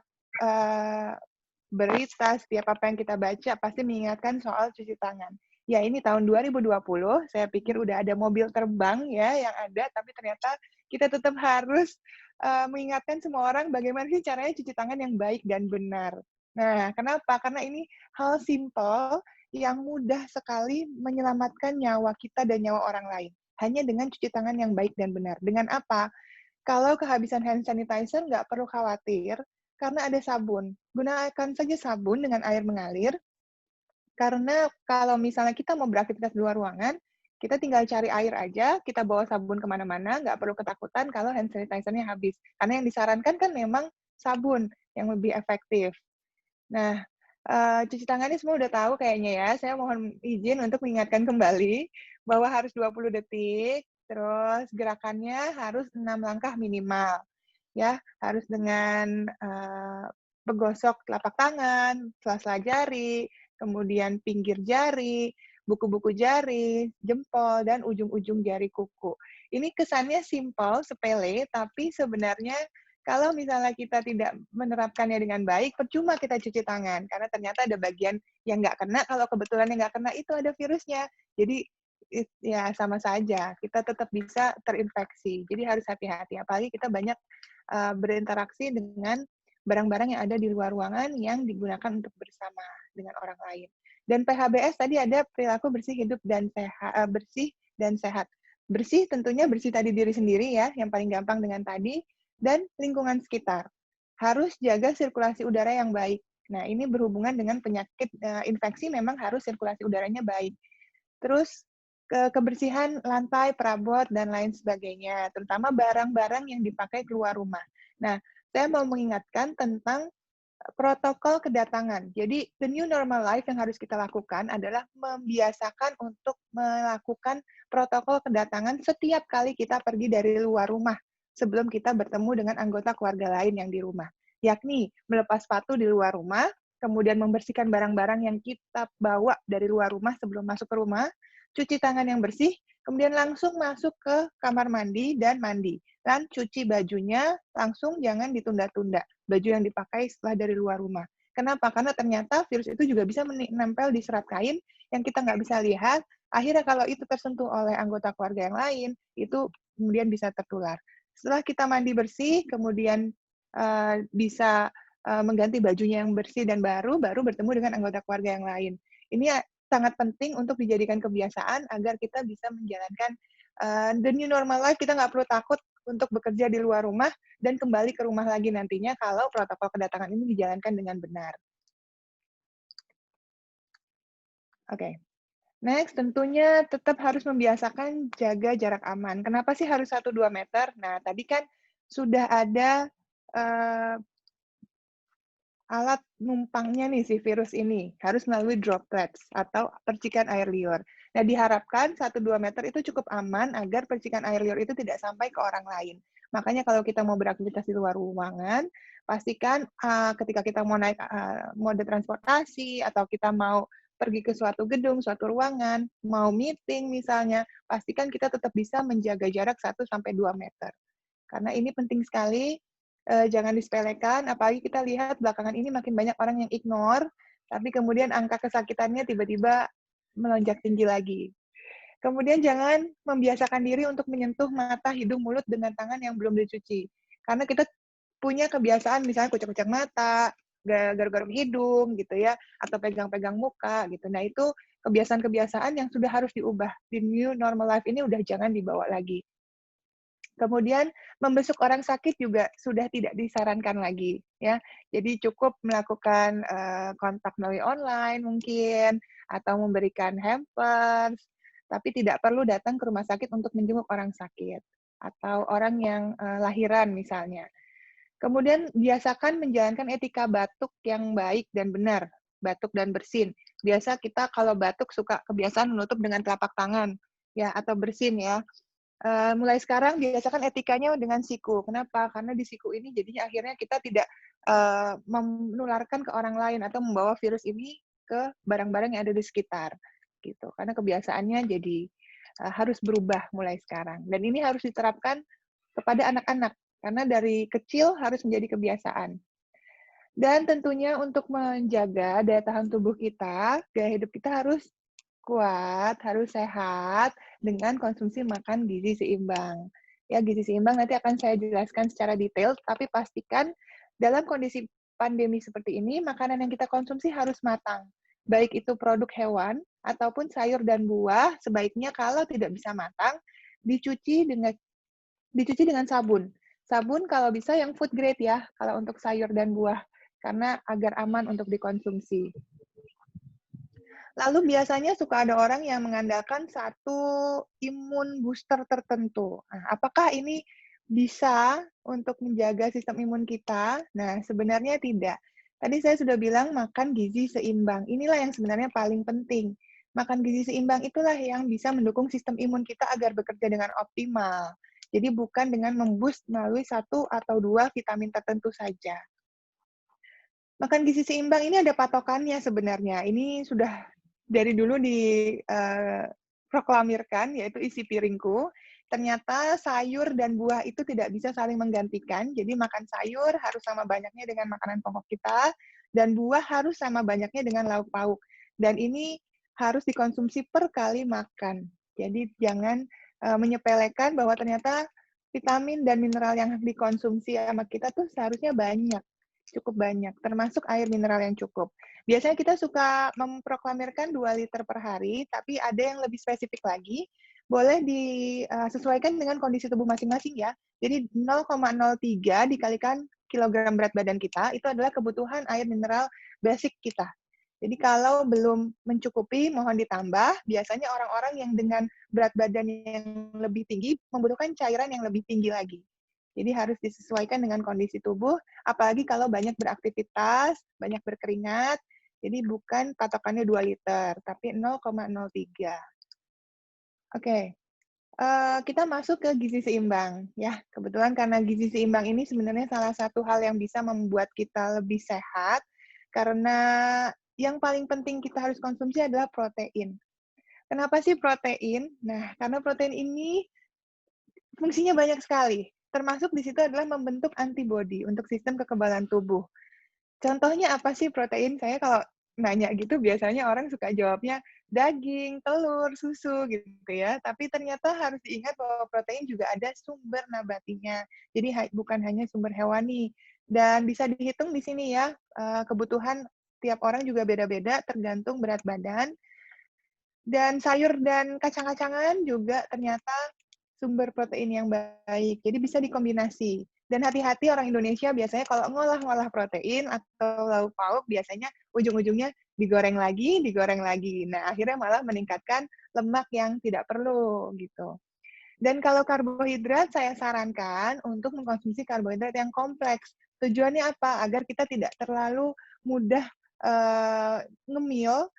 berita, setiap apa yang kita baca pasti mengingatkan soal cuci tangan. Ya ini tahun 2020, saya pikir udah ada mobil terbang ya yang ada, tapi ternyata kita tetap harus mengingatkan semua orang bagaimana sih caranya cuci tangan yang baik dan benar. Nah, kenapa? Karena ini hal simpel yang mudah sekali menyelamatkan nyawa kita dan nyawa orang lain. Hanya dengan cuci tangan yang baik dan benar. Dengan apa? Kalau kehabisan hand sanitizer, nggak perlu khawatir, karena ada sabun. Gunakan saja sabun dengan air mengalir, karena kalau misalnya kita mau beraktivitas di luar ruangan, kita tinggal cari air aja, kita bawa sabun kemana-mana, nggak perlu ketakutan kalau hand sanitizer-nya habis. Karena yang disarankan kan memang sabun yang lebih efektif. Nah, cuci tangan ini semua udah tahu kayaknya ya. Saya mohon izin untuk mengingatkan kembali bahwa harus 20 detik, terus gerakannya harus 6 langkah minimal. Ya, harus dengan menggosok telapak tangan, sela-sela jari, kemudian pinggir jari, buku-buku jari, jempol, dan ujung-ujung jari kuku. Ini kesannya simpel, sepele, tapi sebenarnya kalau misalnya kita tidak menerapkannya dengan baik, percuma kita cuci tangan. Karena ternyata ada bagian yang nggak kena, kalau kebetulan yang nggak kena itu ada virusnya. Jadi ya sama saja, kita tetap bisa terinfeksi. Jadi harus hati-hati. Apalagi kita banyak berinteraksi dengan barang-barang yang ada di luar ruangan yang digunakan untuk bersama dengan orang lain. Dan PHBS tadi ada perilaku bersih hidup dan sehat, bersih dan sehat. Bersih tentunya bersih tadi diri sendiri ya, yang paling gampang dengan tadi. Dan lingkungan sekitar. Harus jaga sirkulasi udara yang baik. Nah, ini berhubungan dengan penyakit infeksi memang harus sirkulasi udaranya baik. Terus kebersihan lantai, perabot, dan lain sebagainya. Terutama barang-barang yang dipakai keluar rumah. Nah, saya mau mengingatkan tentang protokol kedatangan. Jadi, the new normal life yang harus kita lakukan adalah membiasakan untuk melakukan protokol kedatangan setiap kali kita pergi dari luar rumah sebelum kita bertemu dengan anggota keluarga lain yang di rumah. Yakni melepas sepatu di luar rumah, kemudian membersihkan barang-barang yang kita bawa dari luar rumah sebelum masuk ke rumah, cuci tangan yang bersih, kemudian langsung masuk ke kamar mandi dan mandi. Dan cuci bajunya langsung, jangan ditunda-tunda. Baju yang dipakai setelah dari luar rumah. Kenapa? Karena ternyata virus itu juga bisa menempel di serat kain yang kita nggak bisa lihat. Akhirnya kalau itu tersentuh oleh anggota keluarga yang lain, itu kemudian bisa tertular. Setelah kita mandi bersih, kemudian bisa mengganti bajunya yang bersih dan baru bertemu dengan anggota keluarga yang lain. Ini sangat penting untuk dijadikan kebiasaan agar kita bisa menjalankan the new normal life. Kita nggak perlu takut untuk bekerja di luar rumah dan kembali ke rumah lagi nantinya kalau protokol kedatangan ini dijalankan dengan benar. Oke. Next, tentunya tetap harus membiasakan jaga jarak aman. Kenapa sih harus 1-2 meter? Nah, tadi kan sudah ada alat numpangnya nih si virus ini. Harus melalui droplets atau percikan air liur. Nah, diharapkan 1-2 meter itu cukup aman agar percikan air liur itu tidak sampai ke orang lain. Makanya kalau kita mau beraktivitas di luar ruangan, pastikan ketika kita mau naik mode transportasi atau kita mau pergi ke suatu gedung, suatu ruangan, mau meeting misalnya, pastikan kita tetap bisa menjaga jarak 1-2 meter. Karena ini penting sekali, jangan disepelekan, apalagi kita lihat belakangan ini makin banyak orang yang ignore, tapi kemudian angka kesakitannya tiba-tiba melonjak tinggi lagi. Kemudian jangan membiasakan diri untuk menyentuh mata, hidung, mulut dengan tangan yang belum dicuci. Karena kita punya kebiasaan misalnya kucek-kucek mata, garuk-garuk hidung gitu ya, atau pegang-pegang muka gitu. Nah, itu kebiasaan-kebiasaan yang sudah harus diubah. Di new normal life ini udah jangan dibawa lagi. Kemudian membesuk orang sakit juga sudah tidak disarankan lagi ya. Jadi cukup melakukan kontak melalui online mungkin atau memberikan hampers, tapi tidak perlu datang ke rumah sakit untuk menjenguk orang sakit atau orang yang lahiran misalnya. Kemudian biasakan menjalankan etika batuk yang baik dan benar, batuk dan bersin. Biasa kita kalau batuk suka kebiasaan menutup dengan telapak tangan ya atau bersin ya. Mulai sekarang biasakan etikanya dengan siku. Kenapa? Karena di siku ini jadinya akhirnya kita tidak menularkan ke orang lain atau membawa virus ini ke barang-barang yang ada di sekitar. Gitu. Karena kebiasaannya jadi harus berubah mulai sekarang. Dan ini harus diterapkan kepada anak-anak. Karena dari kecil harus menjadi kebiasaan. Dan tentunya untuk menjaga daya tahan tubuh kita, gaya hidup kita harus kuat, harus sehat dengan konsumsi makan gizi seimbang. Ya, gizi seimbang nanti akan saya jelaskan secara detail, tapi pastikan dalam kondisi pandemi seperti ini, makanan yang kita konsumsi harus matang. Baik itu produk hewan ataupun sayur dan buah, sebaiknya kalau tidak bisa matang, dicuci dengan sabun. Sabun kalau bisa yang food grade ya, kalau untuk sayur dan buah, karena agar aman untuk dikonsumsi. Lalu biasanya suka ada orang yang mengandalkan satu imun booster tertentu. Nah, apakah ini bisa untuk menjaga sistem imun kita? Nah, sebenarnya tidak. Tadi saya sudah bilang makan gizi seimbang. Inilah yang sebenarnya paling penting. Makan gizi seimbang itulah yang bisa mendukung sistem imun kita agar bekerja dengan optimal. Jadi bukan dengan memboost melalui satu atau dua vitamin tertentu saja. Makan gizi seimbang ini ada patokannya sebenarnya. Ini sudah dari dulu diproklamirkan, yaitu isi piringku. Ternyata sayur dan buah itu tidak bisa saling menggantikan. Jadi makan sayur harus sama banyaknya dengan makanan pokok kita, dan buah harus sama banyaknya dengan lauk pauk. Dan ini harus dikonsumsi per kali makan. Jadi jangan menyepelekan bahwa ternyata vitamin dan mineral yang dikonsumsi sama kita tuh seharusnya banyak. Cukup banyak, termasuk air mineral yang cukup. Biasanya kita suka memproklamirkan 2 liter per hari, tapi ada yang lebih spesifik lagi, boleh disesuaikan dengan kondisi tubuh masing-masing ya. Jadi 0,03 dikalikan kilogram berat badan kita, itu adalah kebutuhan air mineral basic kita. Jadi kalau belum mencukupi, mohon ditambah. Biasanya orang-orang yang dengan berat badan yang lebih tinggi membutuhkan cairan yang lebih tinggi lagi. Jadi harus disesuaikan dengan kondisi tubuh, apalagi kalau banyak beraktivitas, banyak berkeringat, jadi bukan patokannya 2 liter, tapi 0,03. Oke, kita masuk ke gizi seimbang. Ya, kebetulan karena gizi seimbang ini sebenarnya salah satu hal yang bisa membuat kita lebih sehat, karena yang paling penting kita harus konsumsi adalah protein. Kenapa sih protein? Nah, karena protein ini fungsinya banyak sekali. Termasuk di situ adalah membentuk antibodi untuk sistem kekebalan tubuh. Contohnya apa sih protein? Saya kalau nanya gitu biasanya orang suka jawabnya daging, telur, susu gitu ya. Tapi ternyata harus diingat bahwa protein juga ada sumber nabatinya. Jadi bukan hanya sumber hewani. Dan bisa dihitung di sini ya, kebutuhan tiap orang juga beda-beda tergantung berat badan. Dan sayur dan kacang-kacangan juga ternyata sumber protein yang baik. Jadi bisa dikombinasi. Dan hati-hati orang Indonesia biasanya kalau ngolah-ngolah protein atau lauk pauk biasanya ujung-ujungnya digoreng lagi. Nah, akhirnya malah meningkatkan lemak yang tidak perlu gitu. Dan kalau karbohidrat saya sarankan untuk mengkonsumsi karbohidrat yang kompleks. Tujuannya apa? Agar kita tidak terlalu mudah ngemil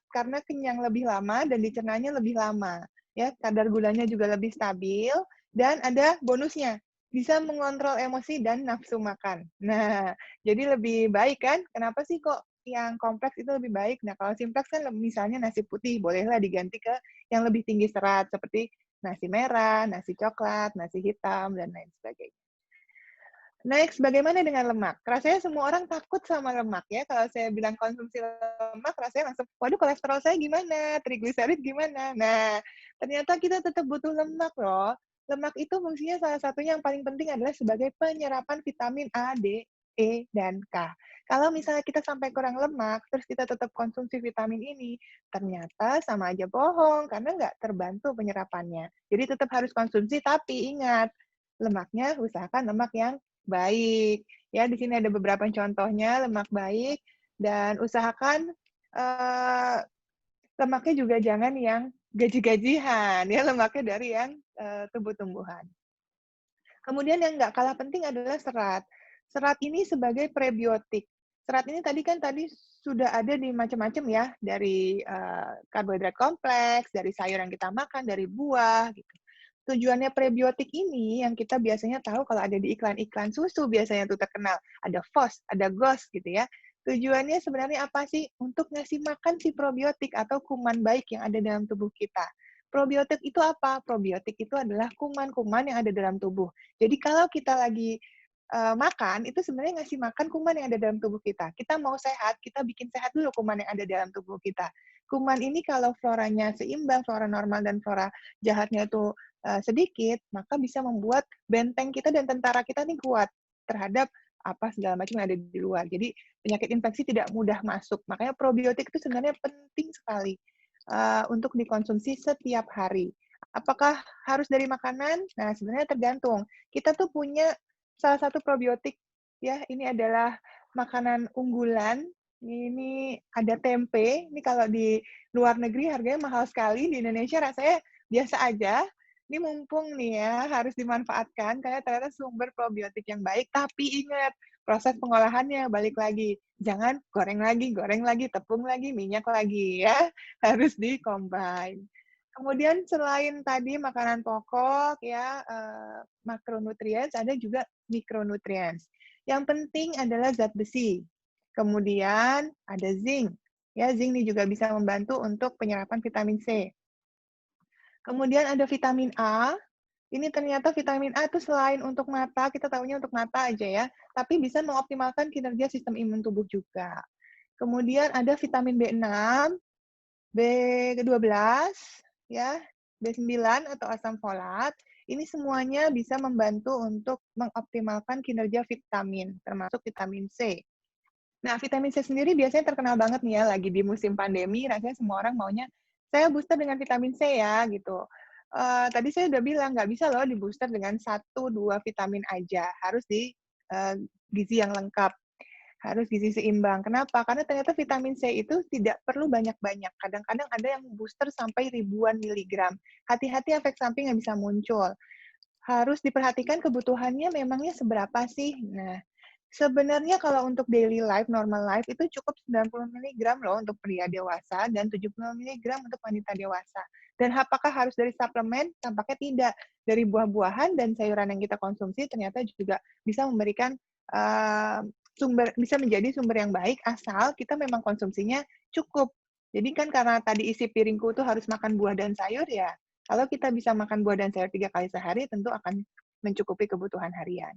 karena kenyang lebih lama dan dicernanya lebih lama. Ya, kadar gulanya juga lebih stabil, dan ada bonusnya, bisa mengontrol emosi dan nafsu makan. Nah, jadi lebih baik kan? Kenapa sih kok yang kompleks itu lebih baik? Nah, kalau simpleks kan misalnya nasi putih, bolehlah diganti ke yang lebih tinggi serat, seperti nasi merah, nasi coklat, nasi hitam, dan lain sebagainya. Next, bagaimana dengan lemak? Rasanya semua orang takut sama lemak ya. Kalau saya bilang konsumsi lemak, rasanya langsung, waduh kolesterol saya gimana, trigliserid gimana. Nah, ternyata kita tetap butuh lemak loh. Lemak itu fungsinya salah satunya yang paling penting adalah sebagai penyerapan vitamin A, D, E, dan K. Kalau misalnya kita sampai kurang lemak, terus kita tetap konsumsi vitamin ini, ternyata sama aja bohong, karena nggak terbantu penyerapannya. Jadi tetap harus konsumsi, tapi ingat, lemaknya usahakan lemak yang baik. Ya, di sini ada beberapa contohnya lemak baik, dan usahakan lemaknya juga jangan yang gaji-gajian, ya lemaknya dari yang tumbuh-tumbuhan. Kemudian yang nggak kalah penting adalah serat. Serat ini sebagai prebiotik. Serat ini tadi sudah ada di macam-macam ya, dari karbohidrat kompleks, dari sayur yang kita makan, dari buah gitu. Tujuannya prebiotik ini yang kita biasanya tahu kalau ada di iklan-iklan susu biasanya tuh terkenal. Ada FOS, ada GOS gitu ya. Tujuannya sebenarnya apa sih? Untuk ngasih makan si probiotik atau kuman baik yang ada dalam tubuh kita. Probiotik itu apa? Probiotik itu adalah kuman-kuman yang ada dalam tubuh. Jadi kalau kita lagi makan, itu sebenarnya ngasih makan kuman yang ada dalam tubuh kita. Kita mau sehat, kita bikin sehat dulu kuman yang ada dalam tubuh kita. Kuman ini kalau floranya seimbang, flora normal dan flora jahatnya itu sedikit, maka bisa membuat benteng kita dan tentara kita ini kuat terhadap apa segala macam yang ada di luar. Jadi penyakit infeksi tidak mudah masuk. Makanya probiotik itu sebenarnya penting sekali untuk dikonsumsi setiap hari. Apakah harus dari makanan? Nah, sebenarnya tergantung. Kita tuh punya salah satu probiotik, ya, ini adalah makanan unggulan. Ini ada tempe. Ini kalau di luar negeri harganya mahal sekali. Di Indonesia rasanya biasa aja. Ini mumpung nih ya, harus dimanfaatkan karena ternyata sumber probiotik yang baik. Tapi ingat, proses pengolahannya balik lagi. Jangan goreng lagi, tepung lagi, minyak lagi ya. Harus di-combine. Kemudian selain tadi makanan pokok ya, makronutrients, ada juga mikronutrients. Yang penting adalah zat besi. Kemudian ada zinc. Ya, zinc ini juga bisa membantu untuk penyerapan vitamin C. Kemudian ada vitamin A. Ini ternyata vitamin A itu selain untuk mata, kita tahunya untuk mata aja ya, tapi bisa mengoptimalkan kinerja sistem imun tubuh juga. Kemudian ada vitamin B6, B12, ya, B9 atau asam folat. Ini semuanya bisa membantu untuk mengoptimalkan kinerja vitamin, termasuk vitamin C. Nah, vitamin C sendiri biasanya terkenal banget nih ya, lagi di musim pandemi, rasanya semua orang maunya, saya booster dengan vitamin C ya, gitu. Tadi saya udah bilang, nggak bisa loh di booster dengan 1-2 vitamin aja, harus di gizi yang lengkap, harus gizi seimbang. Kenapa? Karena ternyata vitamin C itu tidak perlu banyak-banyak. Kadang-kadang ada yang booster sampai ribuan miligram. Hati-hati efek samping yang bisa muncul. Harus diperhatikan kebutuhannya memangnya seberapa sih. Nah, sebenarnya kalau untuk daily life, normal life, itu cukup 90 mg loh untuk pria dewasa dan 70 mg untuk wanita dewasa. Dan apakah harus dari suplemen? Tampaknya tidak. Dari buah-buahan dan sayuran yang kita konsumsi ternyata juga bisa memberikan bisa menjadi sumber yang baik asal kita memang konsumsinya cukup. Jadi kan karena tadi isi piringku tuh harus makan buah dan sayur ya, kalau kita bisa makan buah dan sayur 3 kali sehari tentu akan mencukupi kebutuhan harian.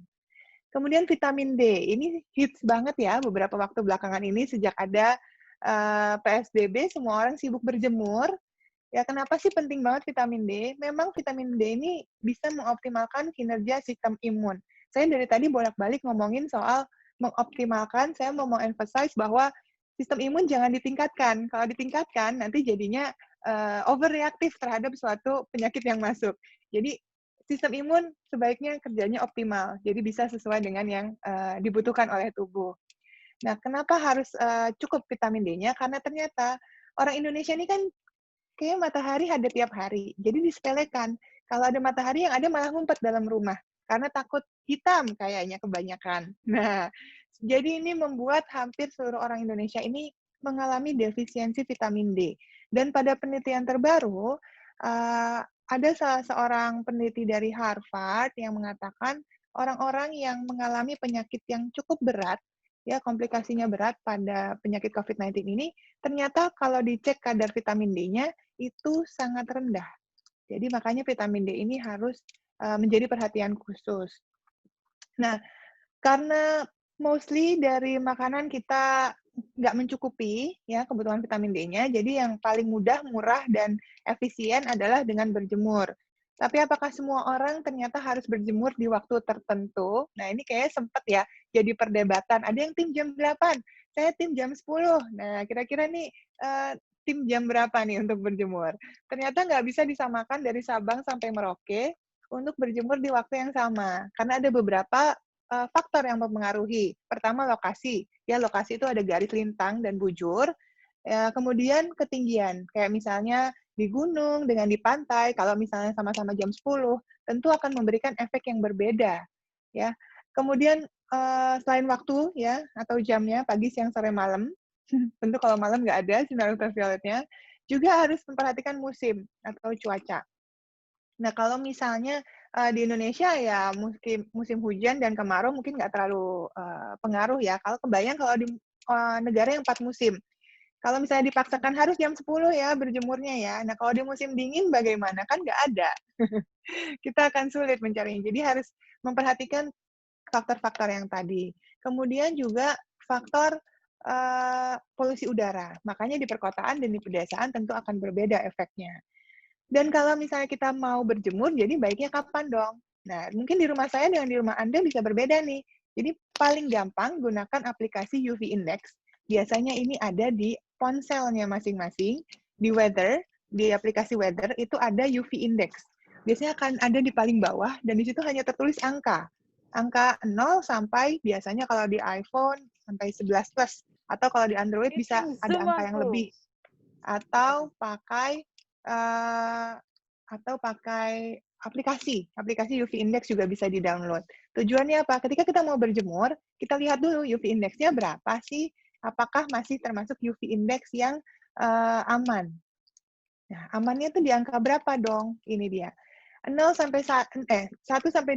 Kemudian vitamin D, ini hits banget ya beberapa waktu belakangan ini sejak ada PSBB, semua orang sibuk berjemur. Ya, kenapa sih penting banget vitamin D? Memang vitamin D ini bisa mengoptimalkan kinerja sistem imun. Saya dari tadi bolak-balik ngomongin soal mengoptimalkan, saya mau emphasize bahwa sistem imun jangan ditingkatkan. Kalau ditingkatkan, nanti jadinya overreaktif terhadap suatu penyakit yang masuk. Jadi, sistem imun sebaiknya kerjanya optimal. Jadi, bisa sesuai dengan yang dibutuhkan oleh tubuh. Nah, kenapa harus cukup vitamin D-nya? Karena ternyata orang Indonesia ini kan kayaknya matahari ada tiap hari. Jadi disepelekan. Kalau ada matahari, yang ada malah ngumpet dalam rumah. Karena takut hitam kayaknya kebanyakan. Nah, jadi ini membuat hampir seluruh orang Indonesia ini mengalami defisiensi vitamin D. Dan pada penelitian terbaru, ada salah seorang peneliti dari Harvard yang mengatakan orang-orang yang mengalami penyakit yang cukup berat, ya komplikasinya berat pada penyakit COVID-19 ini, ternyata kalau dicek kadar vitamin D-nya itu sangat rendah. Jadi makanya vitamin D ini harus menjadi perhatian khusus. Nah, karena mostly dari makanan kita nggak mencukupi ya kebutuhan vitamin D-nya. Jadi yang paling mudah, murah, dan efisien adalah dengan berjemur. Tapi apakah semua orang ternyata harus berjemur di waktu tertentu? Nah, ini kayaknya sempat ya jadi perdebatan. Ada yang tim jam 8, saya tim jam 10. Nah, kira-kira nih tim jam berapa nih untuk berjemur? Ternyata nggak bisa disamakan dari Sabang sampai Merauke untuk berjemur di waktu yang sama. Karena ada beberapa faktor yang mempengaruhi. Pertama, lokasi. Ya, lokasi itu ada garis lintang dan bujur. Ya, kemudian ketinggian. Kayak misalnya di gunung dengan di pantai, kalau misalnya sama-sama jam 10, tentu akan memberikan efek yang berbeda. Ya. Kemudian selain waktu ya atau jamnya, pagi, siang, sore, malam, tentu kalau malam nggak ada sinar ultravioletnya, juga harus memperhatikan musim atau cuaca. Nah, kalau misalnya di Indonesia ya musim hujan dan kemarau mungkin nggak terlalu pengaruh ya. Kalau kebayang kalau di negara yang 4 musim. Kalau misalnya dipaksakan harus jam 10 ya berjemurnya ya. Nah, kalau di musim dingin bagaimana? Kan nggak ada. Kita akan sulit mencarinya. Jadi harus memperhatikan faktor-faktor yang tadi. Kemudian juga faktor polusi udara. Makanya di perkotaan dan di pedesaan tentu akan berbeda efeknya. Dan kalau misalnya kita mau berjemur, jadi baiknya kapan dong? Nah, mungkin di rumah saya dengan di rumah Anda bisa berbeda nih. Jadi paling gampang gunakan aplikasi UV Index. Biasanya ini ada di ponselnya masing-masing. Di Weather, di aplikasi Weather, itu ada UV Index. Biasanya akan ada di paling bawah, dan di situ hanya tertulis angka. Angka 0 sampai, biasanya kalau di iPhone, sampai 11 plus. Atau kalau di Android bisa ada angka yang lebih. Atau pakai aplikasi UV Index juga bisa di-download. Tujuannya apa? Ketika kita mau berjemur, kita lihat dulu UV Index-nya berapa sih? Apakah masih termasuk UV Index yang aman? Nah, amannya itu di angka berapa dong? Ini dia. 1 sampai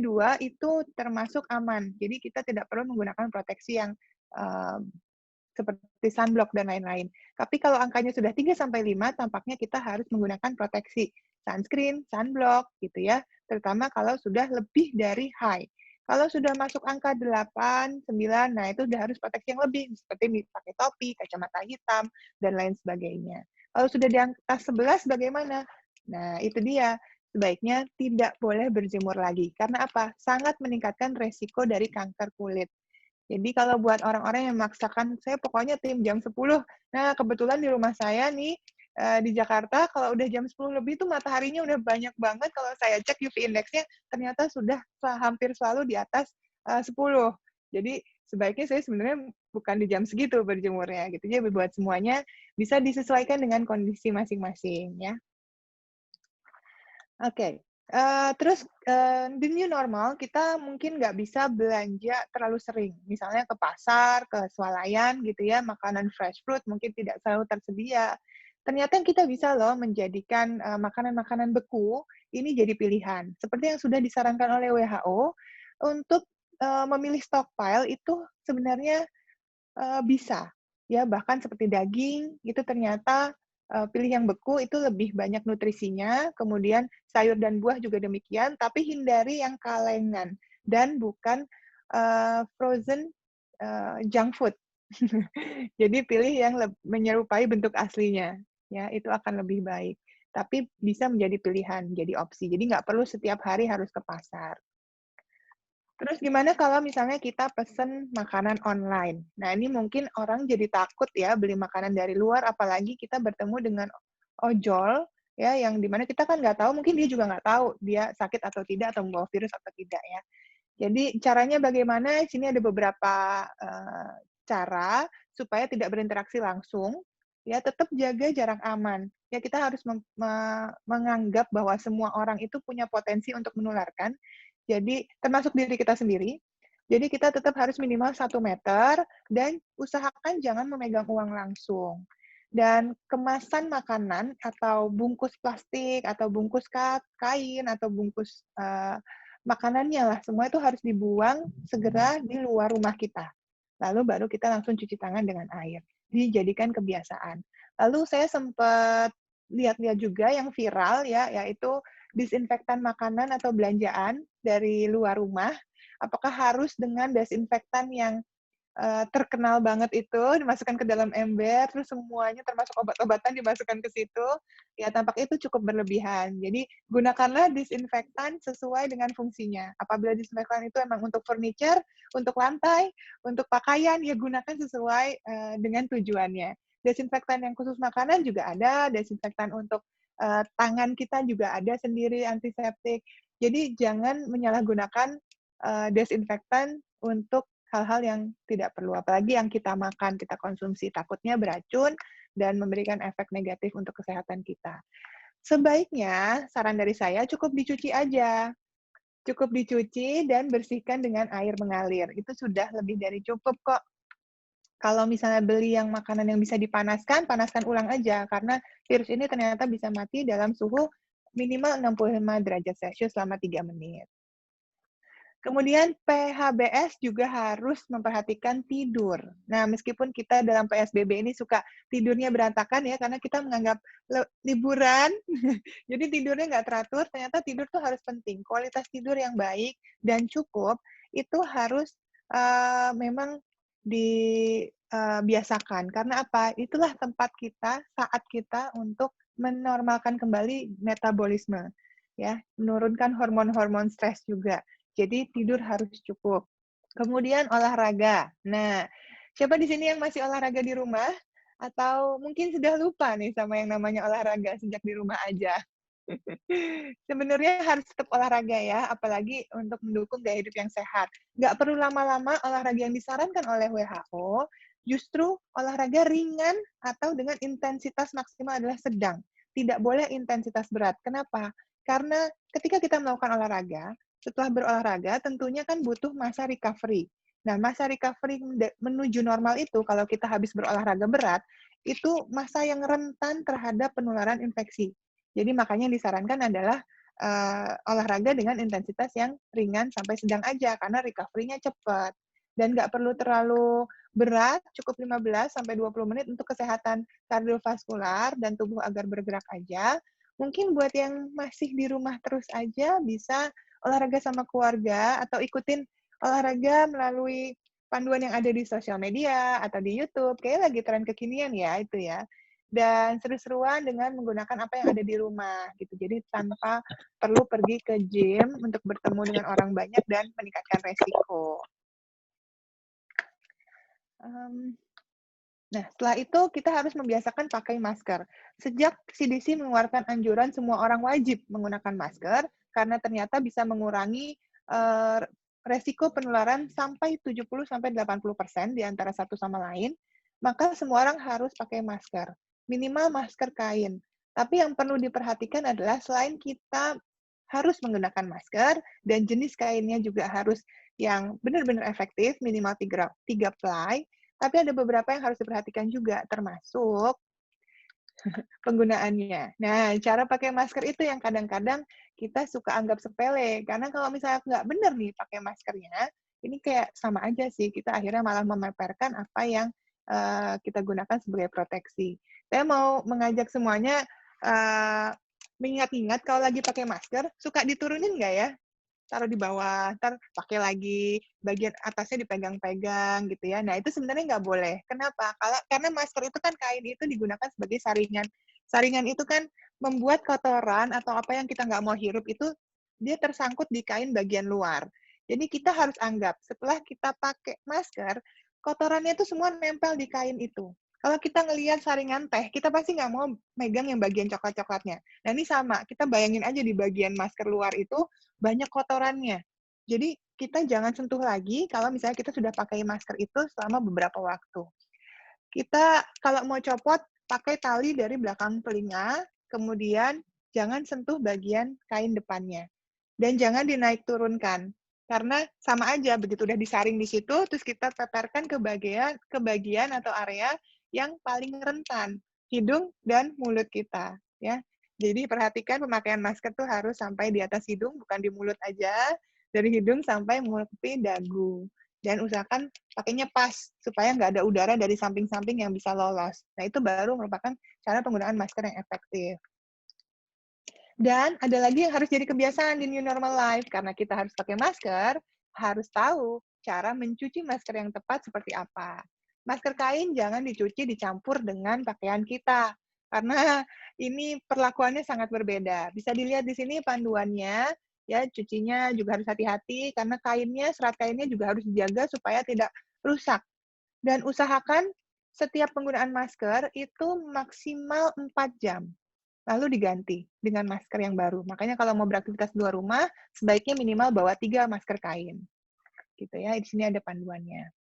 2 itu termasuk aman. Jadi kita tidak perlu menggunakan proteksi yang seperti sunblock dan lain-lain. Tapi kalau angkanya sudah 3 sampai 5, tampaknya kita harus menggunakan proteksi sunscreen, sunblock gitu ya, terutama kalau sudah lebih dari high. Kalau sudah masuk angka 8, 9, nah itu sudah harus proteksi yang lebih, seperti pakai topi, kacamata hitam, dan lain sebagainya. Kalau sudah di angka 11 bagaimana? Nah, itu dia. Sebaiknya tidak boleh berjemur lagi. Karena apa? Sangat meningkatkan resiko dari kanker kulit. Jadi kalau buat orang-orang yang memaksakan, saya pokoknya tim jam 10. Nah, kebetulan di rumah saya nih, di Jakarta, kalau udah jam 10 lebih tuh mataharinya udah banyak banget. Kalau saya cek UV index-nya, ternyata sudah hampir selalu di atas 10. Jadi sebaiknya saya sebenarnya bukan di jam segitu berjemurnya. Gitu. Jadi buat semuanya bisa disesuaikan dengan kondisi masing-masing. Ya. Oke. Terus the new normal, kita mungkin nggak bisa belanja terlalu sering. Misalnya ke pasar, ke swalayan gitu ya, makanan fresh fruit mungkin tidak selalu tersedia. Ternyata kita bisa loh menjadikan makanan-makanan beku ini jadi pilihan. Seperti yang sudah disarankan oleh WHO, untuk memilih stockpile itu sebenarnya bisa. Ya, bahkan seperti daging, itu ternyata pilih yang beku itu lebih banyak nutrisinya, kemudian sayur dan buah juga demikian, tapi hindari yang kalengan dan bukan frozen junk food. Jadi pilih yang menyerupai bentuk aslinya, ya itu akan lebih baik. Tapi bisa menjadi pilihan, jadi opsi. Jadi nggak perlu setiap hari harus ke pasar. Terus gimana kalau misalnya kita pesen makanan online? Nah, ini mungkin orang jadi takut ya beli makanan dari luar, apalagi kita bertemu dengan ojol, ya, yang dimana kita kan nggak tahu, mungkin dia juga nggak tahu dia sakit atau tidak, atau membawa virus atau tidak ya. Jadi caranya bagaimana? Sini ada beberapa cara supaya tidak berinteraksi langsung, ya tetap jaga jarak aman. Ya kita harus menganggap bahwa semua orang itu punya potensi untuk menularkan. Jadi termasuk diri kita sendiri. Jadi kita tetap harus minimal 1 meter dan usahakan jangan memegang uang langsung. Dan kemasan makanan atau bungkus plastik atau bungkus kain atau bungkus makanannya lah, semua itu harus dibuang segera di luar rumah kita. Lalu baru kita langsung cuci tangan dengan air. Dijadikan kebiasaan. Lalu saya sempat lihat-lihat juga yang viral ya, yaitu disinfektan makanan atau belanjaan dari luar rumah. Apakah harus dengan desinfektan yang terkenal banget itu dimasukkan ke dalam ember, terus semuanya termasuk obat-obatan dimasukkan ke situ, ya tampaknya itu cukup berlebihan. Jadi gunakanlah disinfektan sesuai dengan fungsinya. Apabila disinfektan itu emang untuk furniture, untuk lantai, untuk pakaian, ya gunakan sesuai dengan tujuannya. Desinfektan yang khusus makanan juga ada, desinfektan untuk tangan kita juga ada sendiri, antiseptik. Jadi jangan menyalahgunakan desinfektan untuk hal-hal yang tidak perlu, apalagi yang kita makan, kita konsumsi, takutnya beracun dan memberikan efek negatif untuk kesehatan kita. Sebaiknya, saran dari saya, cukup dicuci aja. Cukup dicuci dan bersihkan dengan air mengalir. Itu sudah lebih dari cukup kok. Kalau misalnya beli yang makanan yang bisa dipanaskan, panaskan ulang aja, karena virus ini ternyata bisa mati dalam suhu minimal 65 derajat Celcius selama 3 menit. Kemudian PHBS juga harus memperhatikan tidur. Nah, meskipun kita dalam PSBB ini suka tidurnya berantakan ya, karena kita menganggap liburan, jadi tidurnya nggak teratur, ternyata tidur tuh harus penting. Kualitas tidur yang baik dan cukup, itu harus memang dibiasakan. Karena apa? Itulah tempat kita, saat kita untuk menormalkan kembali metabolisme. Ya, menurunkan hormon-hormon stres juga. Jadi tidur harus cukup. Kemudian olahraga. Nah, siapa di sini yang masih olahraga di rumah? Atau mungkin sudah lupa nih sama yang namanya olahraga sejak di rumah aja? Sebenarnya harus tetap olahraga ya, apalagi untuk mendukung gaya hidup yang sehat. Nggak perlu lama-lama olahraga yang disarankan oleh WHO, justru olahraga ringan atau dengan intensitas maksimal adalah sedang. Tidak boleh intensitas berat. Kenapa? Karena ketika kita melakukan olahraga, setelah berolahraga tentunya kan butuh masa recovery. Nah, masa recovery menuju normal itu kalau kita habis berolahraga berat, itu masa yang rentan terhadap penularan infeksi. Jadi makanya yang disarankan adalah olahraga dengan intensitas yang ringan sampai sedang aja, karena recovery-nya cepat. Dan nggak perlu terlalu berat, cukup 15-20 menit untuk kesehatan kardiovaskular dan tubuh agar bergerak aja. Mungkin buat yang masih di rumah terus aja, bisa olahraga sama keluarga, atau ikutin olahraga melalui panduan yang ada di sosial media atau di YouTube. Kayaknya lagi tren kekinian ya, itu ya. Dan seru-seruan dengan menggunakan apa yang ada di rumah, gitu. Jadi tanpa perlu pergi ke gym untuk bertemu dengan orang banyak dan meningkatkan resiko. Nah, setelah itu kita harus membiasakan pakai masker. Sejak CDC mengeluarkan anjuran semua orang wajib menggunakan masker, karena ternyata bisa mengurangi resiko penularan sampai 70-80% di antara satu sama lain, maka semua orang harus pakai masker. Minimal masker kain. Tapi yang perlu diperhatikan adalah selain kita harus menggunakan masker, dan jenis kainnya juga harus yang benar-benar efektif, minimal 3 ply, tapi ada beberapa yang harus diperhatikan juga, termasuk penggunaannya. Nah, cara pakai masker itu yang kadang-kadang kita suka anggap sepele, karena kalau misalnya nggak benar nih pakai maskernya, ini kayak sama aja sih, kita akhirnya malah memeperkan apa yang kita gunakan sebagai proteksi. Saya mau mengajak semuanya mengingat-ingat kalau lagi pakai masker, suka diturunin nggak ya? Taruh di bawah, ntar pakai lagi, bagian atasnya dipegang-pegang gitu ya. Nah, itu sebenarnya nggak boleh. Kenapa? Karena masker itu kan kain itu digunakan sebagai saringan. Saringan itu kan membuat kotoran atau apa yang kita nggak mau hirup itu, dia tersangkut di kain bagian luar. Jadi kita harus anggap, setelah kita pakai masker, kotorannya itu semua nempel di kain itu. Kalau kita ngelihat saringan teh, kita pasti nggak mau megang yang bagian coklat-coklatnya. Nah, ini sama. Kita bayangin aja di bagian masker luar itu banyak kotorannya. Jadi, kita jangan sentuh lagi kalau misalnya kita sudah pakai masker itu selama beberapa waktu. Kita kalau mau copot, pakai tali dari belakang telinga, kemudian jangan sentuh bagian kain depannya. Dan jangan dinaik turunkan. Karena sama aja, begitu udah disaring di situ, terus kita tetarkan ke bagian atau area yang paling rentan, hidung dan mulut kita, ya. Jadi perhatikan pemakaian masker tuh harus sampai di atas hidung, bukan di mulut aja, dari hidung sampai menutupi dagu. Dan usahakan pakainya pas, supaya nggak ada udara dari samping-samping yang bisa lolos. Nah, itu baru merupakan cara penggunaan masker yang efektif. Dan ada lagi yang harus jadi kebiasaan di new normal life, karena kita harus pakai masker, harus tahu cara mencuci masker yang tepat seperti apa. Masker kain jangan dicuci dicampur dengan pakaian kita, karena ini perlakuannya sangat berbeda. Bisa dilihat di sini panduannya, ya cucinya juga harus hati-hati, karena kainnya, serat kainnya juga harus dijaga supaya tidak rusak. Dan usahakan setiap penggunaan masker itu maksimal 4 jam, lalu diganti dengan masker yang baru. Makanya kalau mau beraktivitas di luar rumah, sebaiknya minimal bawa 3 masker kain. Gitu ya, di sini ada panduannya.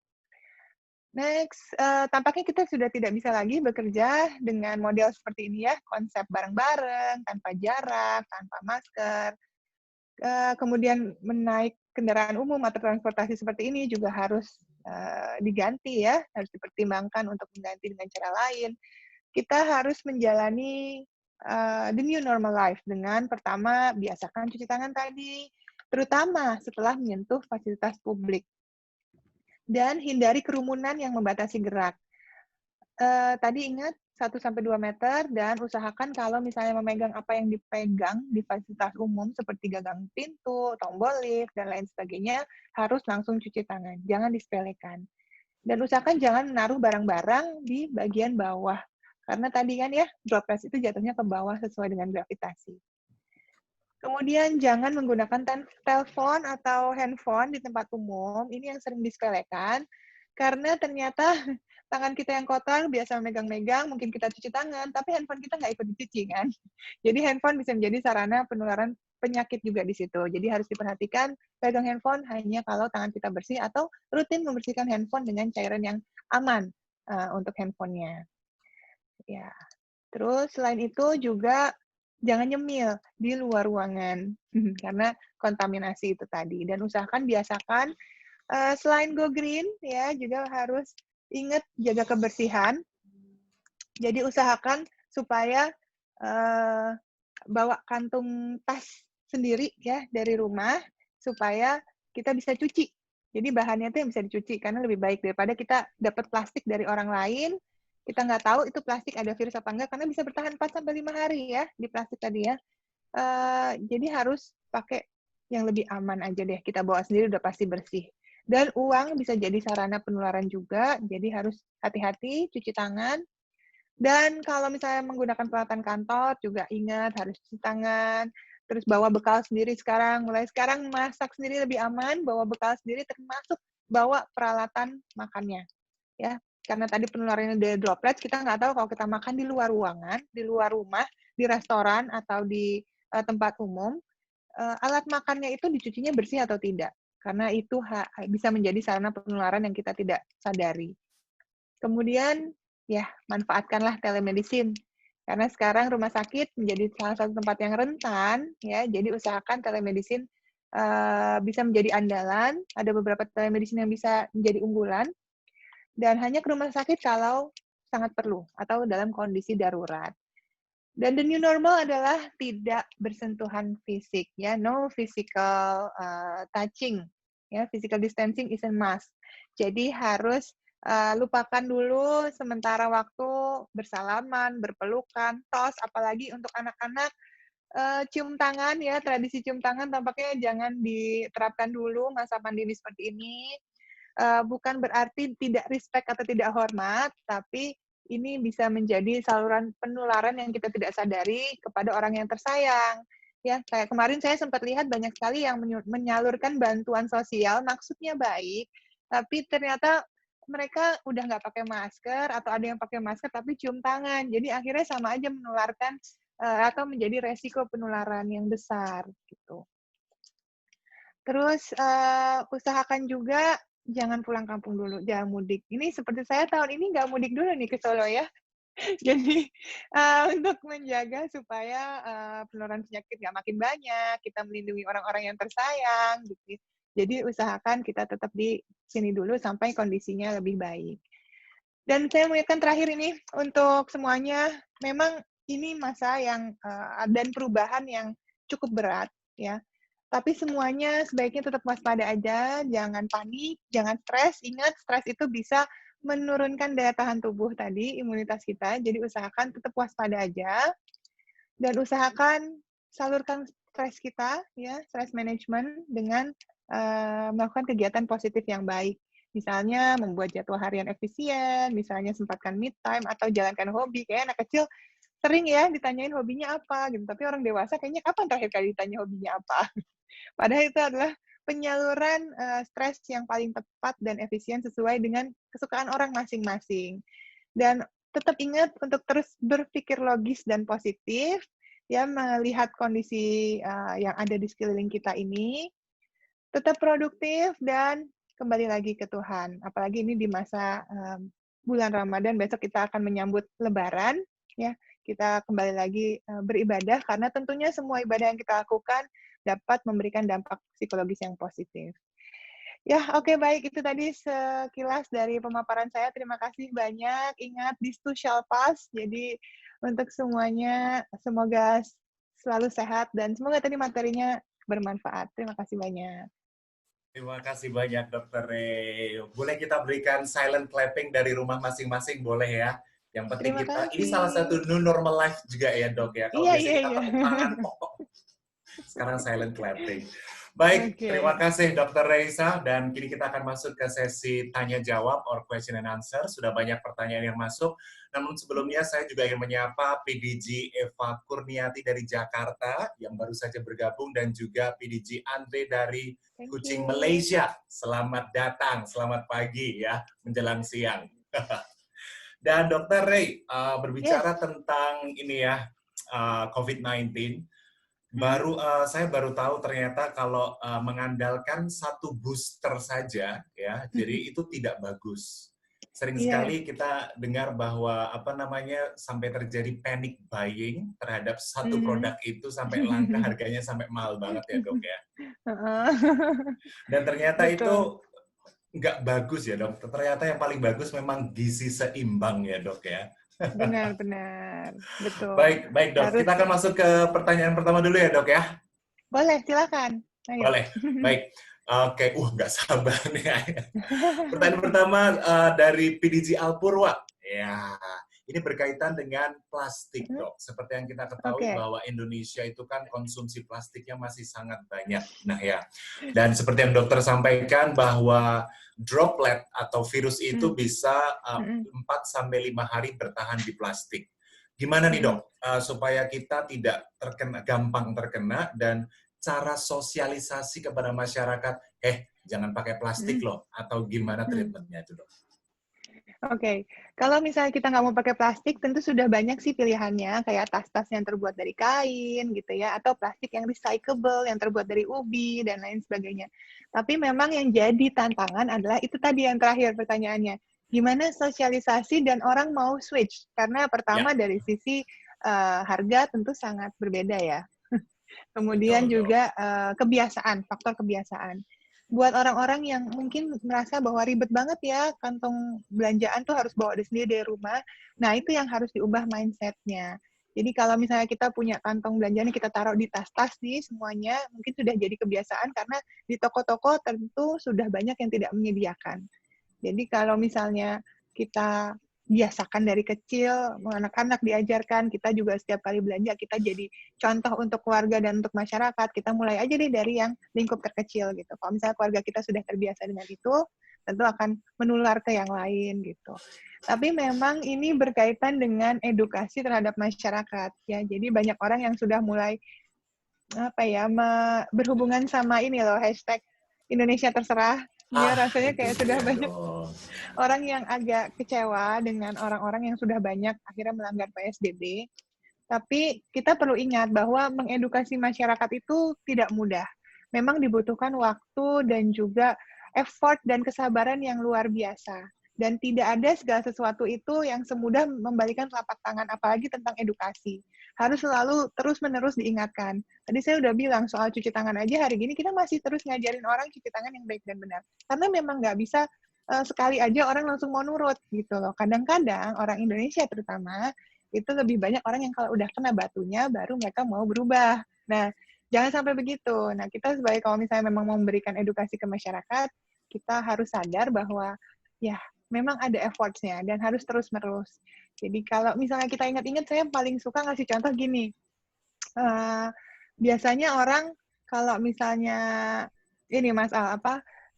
Next, tampaknya kita sudah tidak bisa lagi bekerja dengan model seperti ini ya, konsep bareng-bareng, tanpa jarak, tanpa masker. Kemudian menaik kendaraan umum atau transportasi seperti ini juga harus diganti ya, harus dipertimbangkan untuk mengganti dengan cara lain. Kita harus menjalani the new normal life dengan pertama biasakan cuci tangan tadi, terutama setelah menyentuh fasilitas publik. Dan hindari kerumunan yang membatasi gerak. Tadi ingat 1-2 meter dan usahakan kalau misalnya memegang apa yang dipegang di fasilitas umum seperti gagang pintu, tombol lift, dan lain sebagainya harus langsung cuci tangan. Jangan disepelekan. Dan usahakan jangan menaruh barang-barang di bagian bawah. Karena tadi kan ya, droplets itu jatuhnya ke bawah sesuai dengan gravitasi. Kemudian jangan menggunakan telepon atau handphone di tempat umum. Ini yang sering disepelekan. Karena ternyata tangan kita yang kotor, biasa megang-megang, mungkin kita cuci tangan, tapi handphone kita nggak ikut dicuci kan. Jadi handphone bisa menjadi sarana penularan penyakit juga di situ. Jadi harus diperhatikan, pegang handphone hanya kalau tangan kita bersih atau rutin membersihkan handphone dengan cairan yang aman untuk handphonenya. Ya. Terus selain itu juga jangan nyemil di luar ruangan karena kontaminasi itu tadi. Dan usahakan biasakan selain go green ya juga harus ingat jaga kebersihan. Jadi usahakan supaya bawa kantung tas sendiri ya dari rumah supaya kita bisa cuci. Jadi bahannya itu yang bisa dicuci karena lebih baik daripada kita dapat plastik dari orang lain. Kita nggak tahu itu plastik ada virus apa enggak karena bisa bertahan 4-5 hari ya di plastik tadi ya. Jadi harus pakai yang lebih aman aja deh. Kita bawa sendiri udah pasti bersih. Dan uang bisa jadi sarana penularan juga, jadi harus hati-hati cuci tangan. Dan kalau misalnya menggunakan peralatan kantor juga ingat harus cuci tangan. Terus bawa bekal sendiri sekarang. Mulai sekarang masak sendiri lebih aman, bawa bekal sendiri termasuk bawa peralatan makannya. Ya, karena tadi penularannya dari droplets, kita nggak tahu kalau kita makan di luar ruangan, di luar rumah, di restoran atau di tempat umum, alat makannya itu dicucinya bersih atau tidak. Karena itu bisa menjadi sarana penularan yang kita tidak sadari. Kemudian, ya, manfaatkanlah telemedicine. Karena sekarang rumah sakit menjadi salah satu tempat yang rentan, ya, jadi usahakan telemedicine bisa menjadi andalan. Ada beberapa telemedicine yang bisa menjadi unggulan. Dan hanya ke rumah sakit kalau sangat perlu atau dalam kondisi darurat. Dan the new normal adalah tidak bersentuhan fisik, ya, no physical touching, ya, physical distancing is a must. Jadi harus lupakan dulu sementara waktu bersalaman, berpelukan, tos, apalagi untuk anak-anak cium tangan, ya, tradisi cium tangan tampaknya jangan diterapkan dulu masa pandemi seperti ini. Bukan berarti tidak respect atau tidak hormat, tapi ini bisa menjadi saluran penularan yang kita tidak sadari kepada orang yang tersayang. Ya, kayak kemarin saya sempat lihat banyak sekali yang menyalurkan bantuan sosial, maksudnya baik, tapi ternyata mereka udah nggak pakai masker atau ada yang pakai masker tapi cium tangan. Jadi akhirnya sama aja menularkan atau menjadi resiko penularan yang besar gitu. Terus usahakan juga jangan pulang kampung dulu, jangan mudik. Ini seperti saya tahun ini nggak mudik dulu nih ke Solo ya. Jadi untuk menjaga supaya penularan penyakit nggak makin banyak, kita melindungi orang-orang yang tersayang. Gitu. Jadi usahakan kita tetap di sini dulu sampai kondisinya lebih baik. Dan saya mengingatkan terakhir ini untuk semuanya, memang ini masa yang dan perubahan yang cukup berat, ya. Tapi semuanya sebaiknya tetap waspada aja, jangan panik, jangan stres. Ingat, stres itu bisa menurunkan daya tahan tubuh tadi, imunitas kita. Jadi usahakan tetap waspada aja. Dan usahakan salurkan stres kita, ya, stress management dengan melakukan kegiatan positif yang baik. Misalnya membuat jadwal harian efisien, misalnya sempatkan me time, atau jalankan hobi. Kayak anak kecil sering ya ditanyain hobinya apa, gitu. Tapi orang dewasa kayaknya kapan terakhir kali ditanya hobinya apa? Padahal itu adalah penyaluran stres yang paling tepat dan efisien sesuai dengan kesukaan orang masing-masing. Dan tetap ingat untuk terus berpikir logis dan positif, ya, melihat kondisi yang ada di sekeliling kita ini, tetap produktif dan kembali lagi ke Tuhan. Apalagi ini di masa bulan Ramadan, besok kita akan menyambut Lebaran, ya. Kita kembali lagi beribadah karena tentunya semua ibadah yang kita lakukan dapat memberikan dampak psikologis yang positif. Ya, oke, baik. Itu tadi sekilas dari pemaparan saya. Terima kasih banyak. Ingat, this too shall pass. Jadi untuk semuanya, semoga selalu sehat dan semoga tadi materinya bermanfaat. Terima kasih banyak. Terima kasih banyak, Dr. Ray. Boleh kita berikan silent clapping dari rumah masing-masing, boleh ya? Yang penting Terima kita, kasih. ini salah satu new normal life juga ya, Dok ya. Kalau Iya, biasanya iya, kita iya. tepuk tangan, sekarang silent clapping. Baik, Oke. terima kasih Dr. Reisa, dan kini kita akan masuk ke sesi tanya-jawab or question and answer. Sudah banyak pertanyaan yang masuk, namun sebelumnya saya juga ingin menyapa PDG Eva Kurniati dari Jakarta, yang baru saja bergabung, dan juga PDG Andre dari Kuching, Malaysia. Selamat datang, selamat pagi ya, menjelang siang. Dan Dr. Ray, berbicara tentang ini ya, COVID-19, saya baru tahu ternyata kalau mengandalkan satu booster saja, ya, jadi itu tidak bagus. Sering sekali kita dengar bahwa sampai terjadi panic buying terhadap satu produk itu sampai langka, harganya sampai mahal banget ya, Dok ya. Dan ternyata itu nggak bagus ya, Dok. Ternyata yang paling bagus memang gizi seimbang ya, Dok ya. Benar-benar, betul. Baik, Dok. Kita akan masuk ke pertanyaan pertama dulu ya, Dok ya. Boleh, silakan. Ayo. Boleh, baik. Oke, nggak sabar nih. Pertanyaan pertama dari PDG Alpurwa. Ya, ini berkaitan dengan plastik, Dok. Seperti yang kita ketahui bahwa Indonesia itu kan konsumsi plastiknya masih sangat banyak. Nah ya, dan seperti yang dokter sampaikan bahwa droplet atau virus itu bisa 4-5 hari bertahan di plastik. Gimana nih, Dok, supaya kita tidak gampang terkena, dan cara sosialisasi kepada masyarakat, jangan pakai plastik loh, atau gimana treatmentnya itu, Dok? Oke, kalau misalnya kita nggak mau pakai plastik, tentu sudah banyak sih pilihannya, kayak tas-tas yang terbuat dari kain, gitu ya, atau plastik yang recyclable, yang terbuat dari ubi, dan lain sebagainya. Tapi memang yang jadi tantangan adalah, itu tadi yang terakhir pertanyaannya, gimana sosialisasi dan orang mau switch? Karena pertama dari sisi harga tentu sangat berbeda ya. Kemudian juga kebiasaan, faktor kebiasaan. Buat orang-orang yang mungkin merasa bahwa ribet banget ya, kantong belanjaan tuh harus bawa sendiri dari rumah, nah itu yang harus diubah mindset-nya. Jadi kalau misalnya kita punya kantong belanjaan yang kita taruh di tas-tas nih semuanya, mungkin sudah jadi kebiasaan karena di toko-toko tentu sudah banyak yang tidak menyediakan. Jadi kalau misalnya kita biasakan dari kecil, anak-anak diajarkan, kita juga setiap kali belanja, kita jadi contoh untuk keluarga dan untuk masyarakat, kita mulai aja deh dari yang lingkup terkecil gitu. Kalau misalnya keluarga kita sudah terbiasa dengan itu, tentu akan menular ke yang lain gitu. Tapi memang ini berkaitan dengan edukasi terhadap masyarakat ya. Jadi banyak orang yang sudah mulai berhubungan sama ini loh, hashtag Indonesia terserah. Ya, rasanya kayak sudah banyak orang yang agak kecewa dengan orang-orang yang sudah banyak akhirnya melanggar PSBB. Tapi kita perlu ingat bahwa mengedukasi masyarakat itu tidak mudah. Memang dibutuhkan waktu dan juga effort dan kesabaran yang luar biasa. Dan tidak ada segala sesuatu itu yang semudah membalikan telapak tangan, apalagi tentang edukasi. Harus selalu terus-menerus diingatkan. Tadi saya udah bilang soal cuci tangan aja, hari gini kita masih terus ngajarin orang cuci tangan yang baik dan benar. Karena memang nggak bisa sekali aja orang langsung mau nurut gitu loh. Kadang-kadang orang Indonesia terutama, itu lebih banyak orang yang kalau udah kena batunya, baru mereka mau berubah. Nah, jangan sampai begitu. Nah, kita sebagai kalau misalnya memang mau memberikan edukasi ke masyarakat, kita harus sadar bahwa ya memang ada efforts-nya dan harus terus-menerus. Jadi kalau misalnya kita ingat-ingat, saya paling suka ngasih contoh gini. Biasanya orang kalau misalnya ini Mas Al,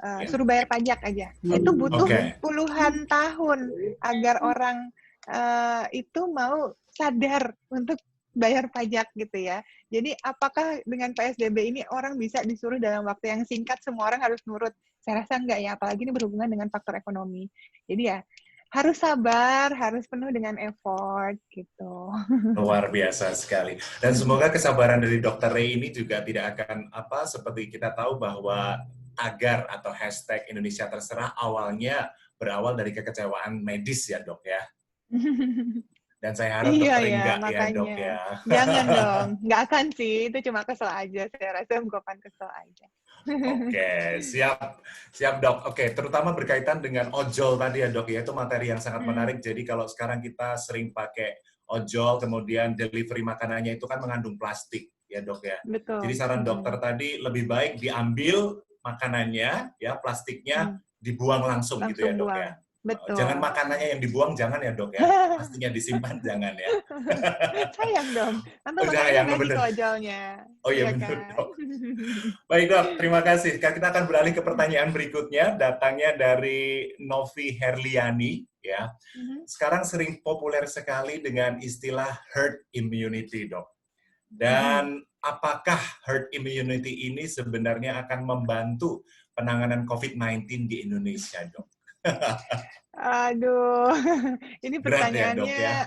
Ya. suruh bayar pajak aja. Itu butuh Oke. puluhan tahun agar orang itu mau sadar untuk bayar pajak gitu ya. Jadi apakah dengan PSBB ini orang bisa disuruh dalam waktu yang singkat semua orang harus nurut? Saya rasa enggak ya, apalagi ini berhubungan dengan faktor ekonomi. Jadi ya harus sabar, harus penuh dengan effort gitu. Luar biasa sekali. Dan semoga kesabaran dari Dr. Ray ini juga tidak akan seperti kita tahu bahwa tagar atau hashtag Indonesia Terserah awalnya berawal dari kekecewaan medis ya Dok ya. Dan saya harap Iya Dr. Ray ya, enggak ya makanya. Dok ya. Jangan dong, nggak akan sih, itu cuma kesel aja. Saya rasa ungkapan kesel aja. Oke, siap Dok. Oke, terutama berkaitan dengan ojol tadi ya Dok ya, itu materi yang sangat menarik. Jadi kalau sekarang kita sering pakai ojol, kemudian delivery makanannya itu kan mengandung plastik ya Dok ya. Betul. Jadi saran dokter tadi lebih baik diambil makanannya, ya plastiknya dibuang langsung gitu ya Dok buang. ya. Betul. Jangan makanannya yang dibuang, jangan ya Dok ya. Pastinya disimpan, jangan ya. Sayang dong. Nanti Oh, makanannya sayang, ganti bener. ke ojolnya. Oh iya benar Dok. Baik Dok, terima kasih. Kita akan beralih ke pertanyaan berikutnya, datangnya dari Novi Herliani. Ya, sekarang sering populer sekali dengan istilah herd immunity Dok. Dan apakah herd immunity ini sebenarnya akan membantu penanganan COVID-19 di Indonesia Dok? Aduh, ini Berat ya, Dok, pertanyaannya ya?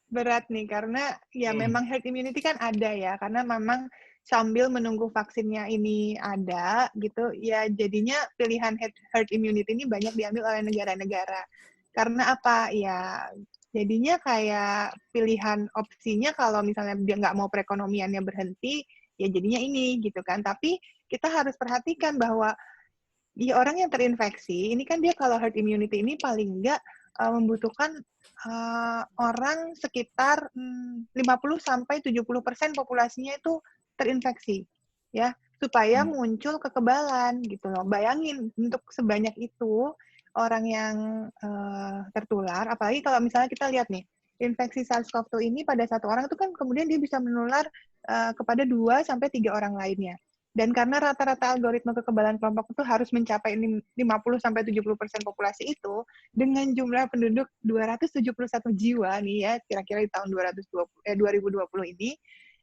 berat nih karena ya memang herd immunity kan ada ya, karena memang sambil menunggu vaksinnya ini ada gitu ya, jadinya pilihan herd immunity ini banyak diambil oleh negara-negara. Karena apa? Ya jadinya kayak pilihan opsinya kalau misalnya dia nggak mau perekonomiannya berhenti, ya jadinya ini gitu kan. Tapi kita harus perhatikan bahwa orang yang terinfeksi, ini kan dia kalau herd immunity ini paling enggak membutuhkan orang sekitar 50-70% populasinya itu terinfeksi, ya, supaya muncul kekebalan gitu loh. Bayangin untuk sebanyak itu orang yang tertular, apalagi kalau misalnya kita lihat nih, infeksi SARS-CoV-2 ini pada satu orang itu kan kemudian dia bisa menular kepada 2-3 orang lainnya. Dan karena rata-rata algoritma kekebalan kelompok itu harus mencapai 50-70% populasi itu, dengan jumlah penduduk 271 jiwa nih ya, kira-kira di tahun 2020 ini,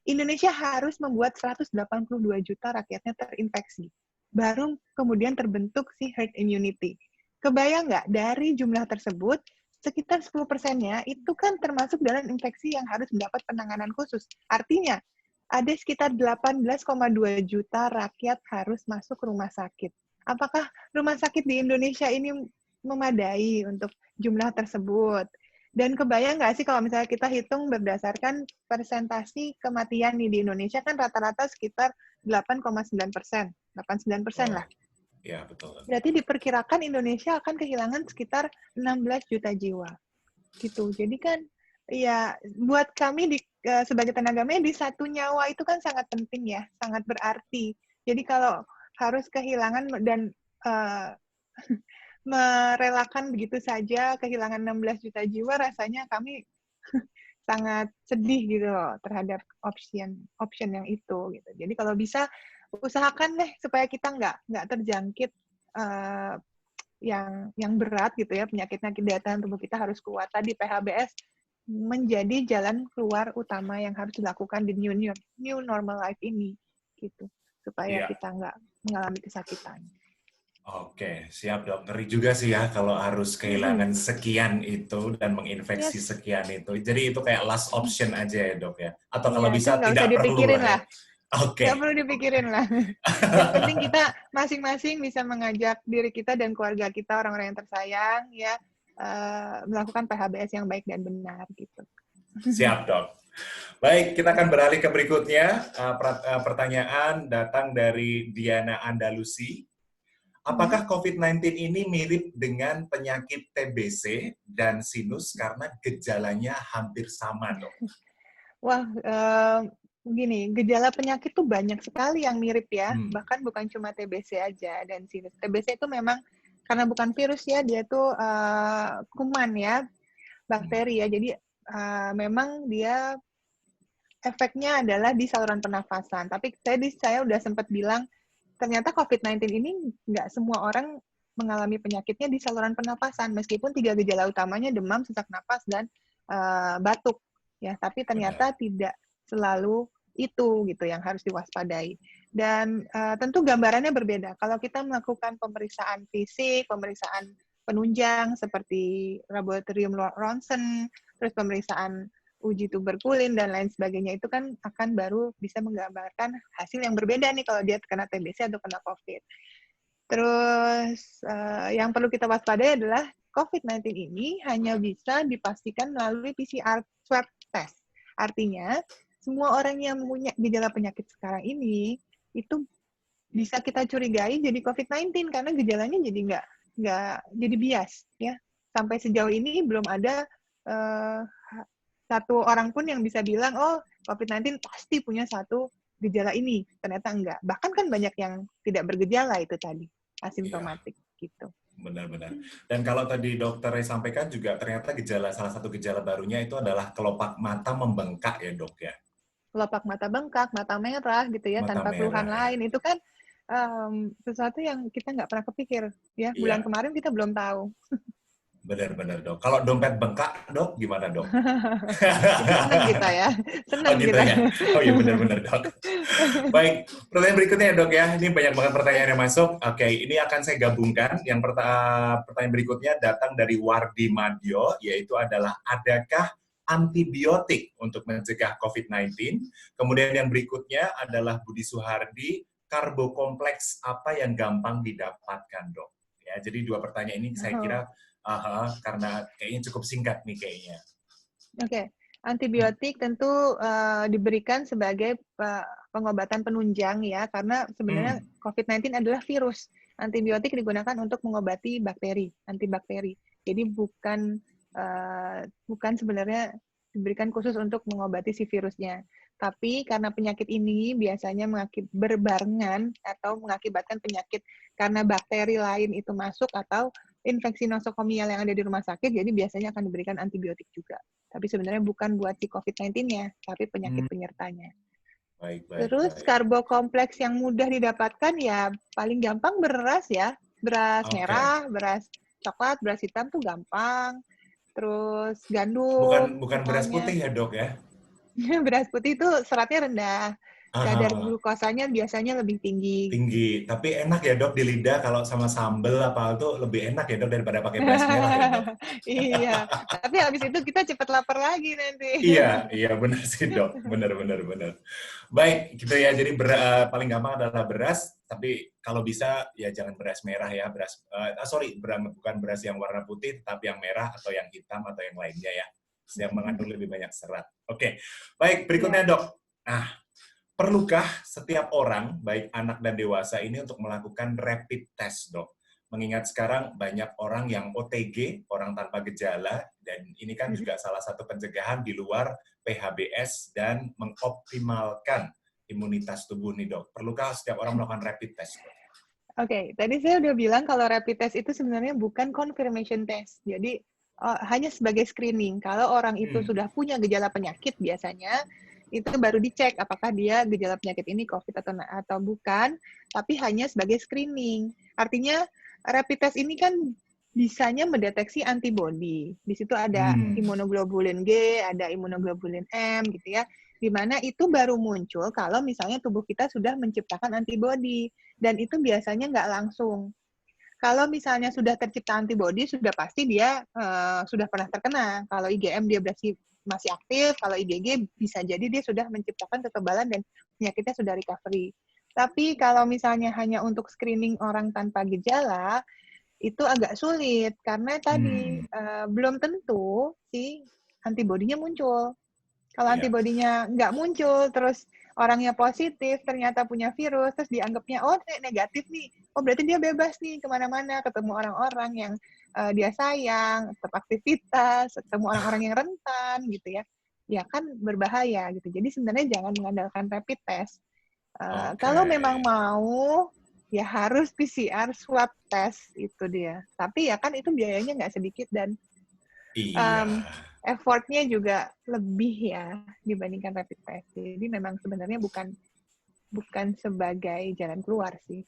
Indonesia harus membuat 182 juta rakyatnya terinfeksi. Baru kemudian terbentuk si herd immunity. Kebayang nggak, dari jumlah tersebut, sekitar 10%-nya itu kan termasuk dalam infeksi yang harus mendapat penanganan khusus. Artinya, ada sekitar 18,2 juta rakyat harus masuk rumah sakit. Apakah rumah sakit di Indonesia ini memadai untuk jumlah tersebut? Dan kebayang nggak sih kalau misalnya kita hitung berdasarkan persentasi kematian nih di Indonesia kan rata-rata sekitar 8,9%. 89% lah. Ya, betul. Berarti diperkirakan Indonesia akan kehilangan sekitar 16 juta jiwa. Gitu. Jadi kan ya buat kami sebagai tenaga medis, satu nyawa itu kan sangat penting ya, sangat berarti. Jadi kalau harus kehilangan dan merelakan begitu saja kehilangan 16 juta jiwa, rasanya kami sangat sedih gitu loh terhadap option yang itu gitu. Jadi kalau bisa usahakan deh supaya kita nggak terjangkit yang berat gitu ya, penyakit-penyakit daya tahan tubuh kita harus kuat. Tadi PHBS menjadi jalan keluar utama yang harus dilakukan di new normal life ini gitu, supaya kita nggak mengalami kesakitan. Oke, siap Dok. Ngeri juga sih ya kalau harus kehilangan sekian itu dan menginfeksi sekian itu. Jadi itu kayak last option aja ya Dok ya. Atau kalau bisa tidak perlu lah. Oke. Nggak perlu dipikirin lah. Yang penting kita masing-masing bisa mengajak diri kita dan keluarga kita, orang-orang yang tersayang ya, melakukan PHBS yang baik dan benar gitu. Siap Dok. Baik, kita akan beralih ke berikutnya. Pertanyaan datang dari Diana Andalusi. Apakah COVID-19 ini mirip dengan penyakit TBC dan sinus karena gejalanya hampir sama Dok? Wah, begini, gejala penyakit tuh banyak sekali yang mirip ya. Bahkan bukan cuma TBC aja dan sinus. TBC itu memang karena bukan virus ya, dia tuh kuman ya, bakteri ya. Jadi memang dia efeknya adalah di saluran pernafasan. Tapi tadi saya udah sempat bilang ternyata COVID-19 ini nggak semua orang mengalami penyakitnya di saluran pernapasan, meskipun 3 gejala utamanya demam, sesak napas, dan batuk. Ya, tapi ternyata tidak selalu itu gitu yang harus diwaspadai. Dan tentu gambarannya berbeda. Kalau kita melakukan pemeriksaan fisik, pemeriksaan penunjang seperti laboratorium ronsen, terus pemeriksaan uji tuberkulin dan lain sebagainya, itu kan akan baru bisa menggambarkan hasil yang berbeda nih kalau dia kena TBC atau kena COVID. Terus yang perlu kita waspadai adalah COVID-19 ini hanya bisa dipastikan melalui PCR swab test. Artinya, semua orang yang punya gejala penyakit sekarang ini itu bisa kita curigai jadi COVID-19 karena gejalanya jadi nggak jadi bias, ya. Sampai sejauh ini belum ada satu orang pun yang bisa bilang, oh COVID-19 pasti punya satu gejala ini. Ternyata enggak. Bahkan kan banyak yang tidak bergejala itu tadi, asimptomatik gitu. Benar-benar. Dan kalau tadi dokter sampaikan juga ternyata salah satu gejala barunya itu adalah kelopak mata membengkak ya dok ya? Kelopak mata bengkak, mata merah gitu ya, Mata tanpa merah, keluhan lain. Itu kan sesuatu yang kita nggak pernah kepikir. Ya, bulan kemarin kita belum tahu. Benar-benar dok. Kalau dompet bengkak dok, gimana dok? Senang kita ya. Senang gitu kita. Ya? Oh iya benar-benar dok. Baik, pertanyaan berikutnya ya dok ya. Ini banyak banget pertanyaan yang masuk. Oke, ini akan saya gabungkan. Yang pertanyaan berikutnya datang dari Wardi Madyo, yaitu adalah adakah antibiotik untuk mencegah COVID-19? Kemudian yang berikutnya adalah Budi Suhardi, karbokompleks apa yang gampang didapatkan dok? Ya, jadi 2 pertanyaan ini saya kira karena kayaknya cukup singkat nih kayaknya. Oke. Antibiotik tentu diberikan sebagai pengobatan penunjang ya, karena sebenarnya COVID-19 adalah virus. Antibiotik digunakan untuk mengobati bakteri, antibakteri. Jadi bukan sebenarnya diberikan khusus untuk mengobati si virusnya. Tapi karena penyakit ini biasanya berbarengan atau mengakibatkan penyakit karena bakteri lain itu masuk atau infeksi nosokomial yang ada di rumah sakit, jadi biasanya akan diberikan antibiotik juga. Tapi sebenarnya bukan buat si COVID-19-nya, tapi penyakit penyertanya. Terus karbokompleks yang mudah didapatkan ya paling gampang beras ya. Beras merah, beras coklat, beras hitam tuh gampang. Terus gandum. Bukan beras putih ya dok ya? Beras putih itu seratnya rendah. Kadar glukosanya biasanya lebih tinggi. Tinggi, tapi enak ya dok di lidah kalau sama sambel apa itu lebih enak ya dok daripada pakai beras merah ya dok. Iya, tapi habis itu kita cepat lapar lagi nanti. Iya benar sih dok, benar. Baik, gitu ya. Jadi paling gampang adalah beras, tapi kalau bisa ya jangan beras merah ya, bukan beras yang warna putih, tapi yang merah atau yang hitam atau yang lainnya ya, yang mengandung lebih banyak serat. Oke, baik berikutnya dok. Nah, perlukah setiap orang, baik anak dan dewasa ini untuk melakukan rapid test, dok? Mengingat sekarang banyak orang yang OTG, orang tanpa gejala, dan ini kan juga salah satu pencegahan di luar PHBS dan mengoptimalkan imunitas tubuh nih, dok. Perlukah setiap orang melakukan rapid test, dok? Oke, tadi saya udah bilang kalau rapid test itu sebenarnya bukan confirmation test. Jadi hanya sebagai screening. Kalau orang itu sudah punya gejala penyakit biasanya, itu baru dicek apakah dia gejala penyakit ini COVID atau bukan, tapi hanya sebagai screening. Artinya rapid test ini kan bisanya mendeteksi antibodi. Di situ ada imunoglobulin G, ada imunoglobulin M gitu ya, di mana itu baru muncul kalau misalnya tubuh kita sudah menciptakan antibodi, dan itu biasanya nggak langsung. Kalau misalnya sudah tercipta antibodi, sudah pasti dia sudah pernah terkena. Kalau IgM dia masih aktif, kalau IgG bisa jadi dia sudah menciptakan kekebalan dan penyakitnya sudah recovery. Tapi kalau misalnya hanya untuk screening orang tanpa gejala, itu agak sulit, karena tadi belum tentu si antibodinya muncul. Kalau antibodinya nggak muncul, terus orangnya positif, ternyata punya virus, terus dianggapnya, oh negatif nih, oh berarti dia bebas nih kemana-mana, ketemu orang-orang yang dia sayang, tetap aktivitas, ketemu orang-orang yang rentan, gitu ya. Ya kan berbahaya, gitu. Jadi sebenarnya jangan mengandalkan rapid test. Kalau memang mau, ya harus PCR swab test, itu dia. Tapi ya kan itu biayanya nggak sedikit, dan effortnya juga lebih ya dibandingkan rapid test. Jadi memang sebenarnya bukan bukan sebagai jalan keluar sih.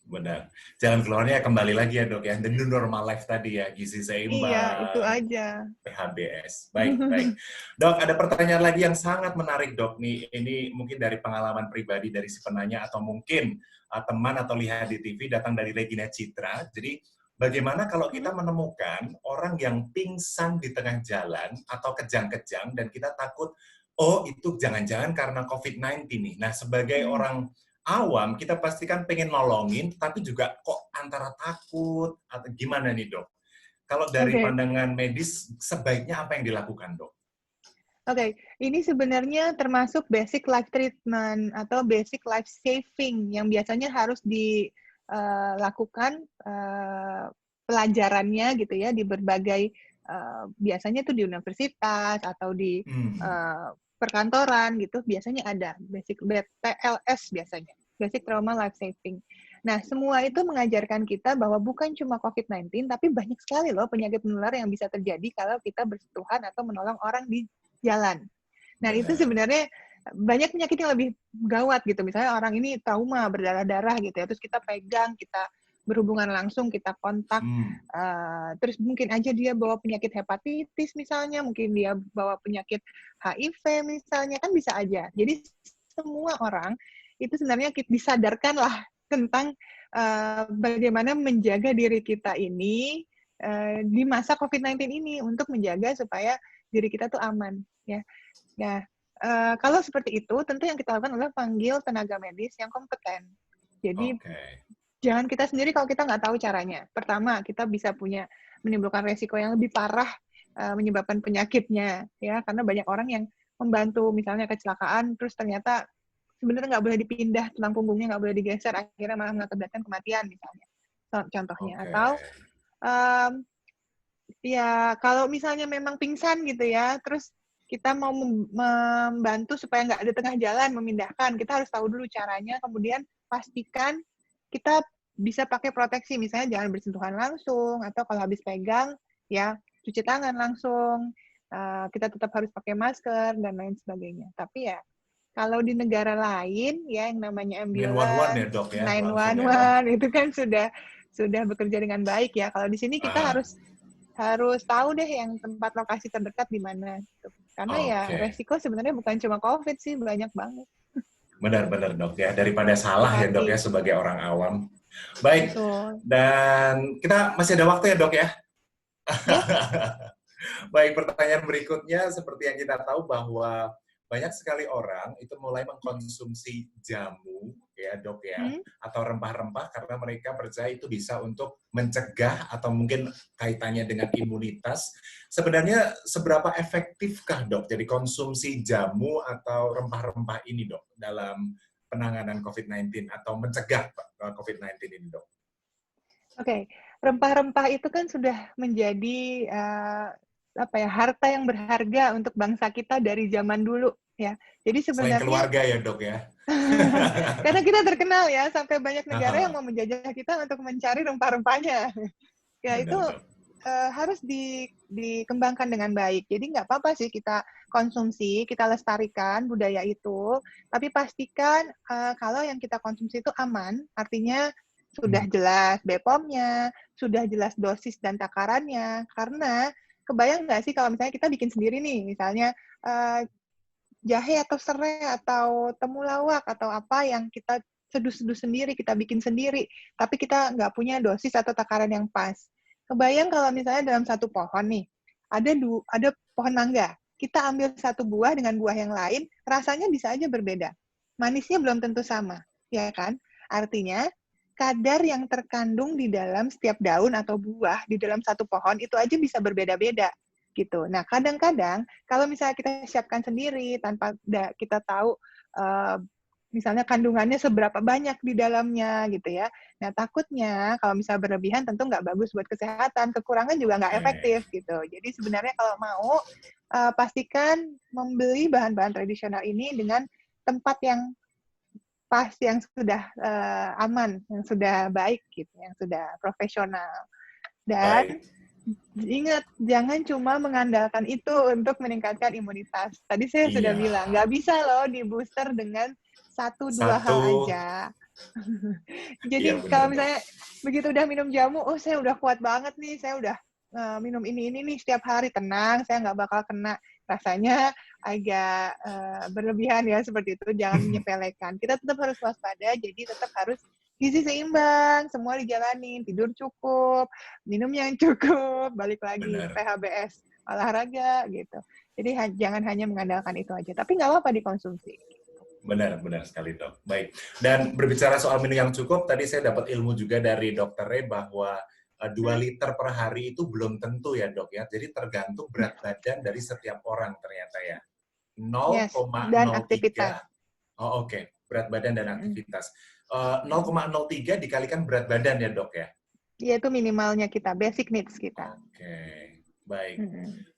Benar. Jalan keluarnya kembali lagi ya dok ya, the new normal life tadi ya, gizi seimbang. Iya, itu aja. PHBS. Baik, baik. Dok, ada pertanyaan lagi yang sangat menarik dok nih. Ini mungkin dari pengalaman pribadi dari si penanya atau mungkin teman atau lihat di TV datang dari Regina Citra. Jadi bagaimana kalau kita menemukan orang yang pingsan di tengah jalan atau kejang-kejang dan kita takut, oh itu jangan-jangan karena COVID-19 nih. Nah, sebagai orang awam, kita pastikan pengen nolongin, tapi juga kok antara takut, atau gimana nih dok? Kalau dari pandangan medis, sebaiknya apa yang dilakukan dok? Oke, ini sebenarnya termasuk basic life treatment atau basic life saving yang biasanya harus dilakukan pelajarannya gitu ya di berbagai, biasanya itu di universitas atau di perkantoran gitu, biasanya ada basic BTLS biasanya, basic trauma life saving. Nah, semua itu mengajarkan kita bahwa bukan cuma COVID-19, tapi banyak sekali loh penyakit menular yang bisa terjadi kalau kita bersentuhan atau menolong orang di jalan. Nah, itu sebenarnya banyak penyakit yang lebih gawat gitu. Misalnya orang ini trauma, berdarah-darah gitu ya, terus kita pegang, kita berhubungan langsung, kita kontak, terus mungkin aja dia bawa penyakit hepatitis misalnya, mungkin dia bawa penyakit HIV misalnya, kan bisa aja. Jadi semua orang itu sebenarnya disadarkanlah tentang bagaimana menjaga diri kita ini di masa COVID-19 ini untuk menjaga supaya diri kita tuh aman. Ya. Nah, kalau seperti itu, tentu yang kita lakukan adalah panggil tenaga medis yang kompeten. Jadi jangan kita sendiri kalau kita nggak tahu caranya. Pertama, kita bisa menimbulkan resiko yang lebih parah, menyebabkan penyakitnya, ya, karena banyak orang yang membantu, misalnya kecelakaan, terus ternyata sebenarnya nggak boleh dipindah, tulang punggungnya nggak boleh digeser, akhirnya malah mengakibatkan kematian, misalnya, contohnya. Atau, ya, kalau misalnya memang pingsan gitu ya, terus kita mau membantu supaya nggak di tengah jalan, memindahkan, kita harus tahu dulu caranya, kemudian pastikan kita bisa pakai proteksi, misalnya jangan bersentuhan langsung, atau kalau habis pegang, ya cuci tangan langsung, kita tetap harus pakai masker, dan lain sebagainya. Tapi ya, kalau di negara lain, ya yang namanya ambulans, 911, itu kan sudah bekerja dengan baik ya. Kalau di sini kita harus tahu deh yang tempat lokasi terdekat di mana. Gitu. Karena ya resiko sebenarnya bukan cuma COVID sih, banyak banget. Benar-benar dok ya, daripada salah ya dok ya sebagai orang awam. Baik, dan kita masih ada waktu ya dok ya? Baik, pertanyaan berikutnya seperti yang kita tahu bahwa banyak sekali orang itu mulai mengkonsumsi jamu ya dok ya, atau rempah-rempah karena mereka percaya itu bisa untuk mencegah atau mungkin kaitannya dengan imunitas. Sebenarnya seberapa efektifkah dok jadi konsumsi jamu atau rempah-rempah ini dok dalam penanganan COVID-19 atau mencegah COVID-19 ini dok? Oke, rempah-rempah itu kan sudah menjadi harta yang berharga untuk bangsa kita dari zaman dulu ya. Jadi sebenarnya selain keluarga ya dok ya. Karena kita terkenal ya, sampai banyak negara yang mau menjajah kita untuk mencari rempah-rempahnya. Ya itu harus dikembangkan dengan baik. Jadi nggak apa-apa sih kita konsumsi, kita lestarikan budaya itu, tapi pastikan kalau yang kita konsumsi itu aman, artinya sudah jelas BPOM-nya, sudah jelas dosis dan takarannya. Karena kebayang nggak sih kalau misalnya kita bikin sendiri nih, misalnya jahe atau serai atau temulawak atau apa yang kita seduh-seduh sendiri, kita bikin sendiri, tapi kita nggak punya dosis atau takaran yang pas. Kebayang kalau misalnya dalam satu pohon nih, ada pohon mangga, kita ambil satu buah dengan buah yang lain, rasanya bisa aja berbeda. Manisnya belum tentu sama, ya kan? Artinya, kadar yang terkandung di dalam setiap daun atau buah di dalam satu pohon itu aja bisa berbeda-beda. Gitu. Nah, kadang-kadang kalau misalnya kita siapkan sendiri tanpa kita tahu misalnya kandungannya seberapa banyak di dalamnya gitu ya. Nah, takutnya kalau misalnya berlebihan tentu nggak bagus buat kesehatan, kekurangan juga nggak efektif gitu. Jadi sebenarnya kalau mau pastikan membeli bahan-bahan tradisional ini dengan tempat yang pas, yang sudah aman, yang sudah baik gitu, yang sudah profesional. Dan ingat, jangan cuma mengandalkan itu untuk meningkatkan imunitas. Tadi saya sudah bilang, nggak bisa loh di booster dengan dua hal Satu. aja. Jadi Iya, benar, kalau Dok. misalnya begitu udah minum jamu, oh saya udah kuat banget nih, saya udah minum ini nih setiap hari, tenang, saya nggak bakal kena. Rasanya agak berlebihan ya seperti itu, jangan menyepelekan. Kita tetap harus waspada, jadi tetap harus gizi seimbang, semua dijalanin, tidur cukup, minum yang cukup, balik lagi Benar. PHBS, olahraga gitu. Jadi jangan hanya mengandalkan itu aja, tapi nggak apa-apa dikonsumsi. Benar sekali, Dok. Baik. Dan berbicara soal minum yang cukup, tadi saya dapat ilmu juga dari Dr. Ray bahwa 2 liter per hari itu belum tentu ya, Dok ya. Jadi tergantung berat badan dari setiap orang ternyata ya. Yes, dan aktivitas. 0,03. Oh, oke. Berat badan dan aktivitas. 0,03 dikalikan berat badan ya, Dok ya. Iya, itu minimalnya kita, basic needs kita. Oke. Baik.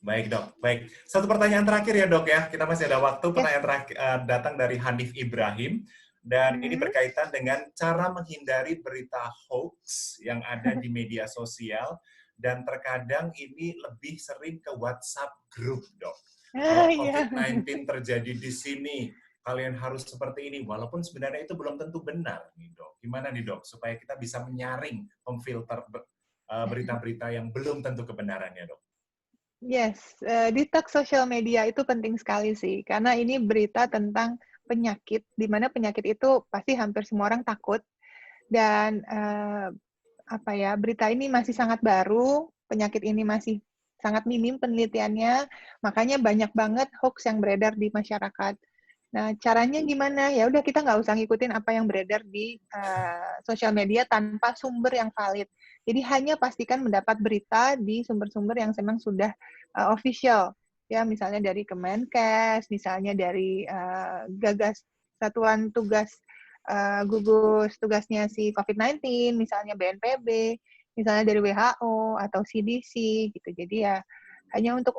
Baik, Dok. Baik. Satu pertanyaan terakhir ya, Dok ya. Kita masih ada waktu. Pertanyaan terakhir datang dari Hanif Ibrahim. Dan ini berkaitan dengan cara menghindari berita hoax yang ada di media sosial. Dan terkadang ini lebih sering ke WhatsApp group, Dok. Kalau COVID-19 terjadi di sini, kalian harus seperti ini. Walaupun sebenarnya itu belum tentu benar, nih, Dok. Gimana nih, Dok? Supaya kita bisa menyaring, memfilter berita-berita yang belum tentu kebenarannya, Dok. Yes, detox sosial media itu penting sekali sih, karena ini berita tentang penyakit, di mana penyakit itu pasti hampir semua orang takut, dan berita ini masih sangat baru, penyakit ini masih sangat minim penelitiannya, makanya banyak banget hoax yang beredar di masyarakat. Nah, caranya gimana? Ya udah kita nggak usah ngikutin apa yang beredar di sosial media tanpa sumber yang valid. Jadi hanya pastikan mendapat berita di sumber-sumber yang memang sudah official. Ya, misalnya dari Kemenkes, misalnya dari Satuan Tugas gugus tugasnya si COVID-19, misalnya BNPB, misalnya dari WHO atau CDC gitu. Jadi ya hanya untuk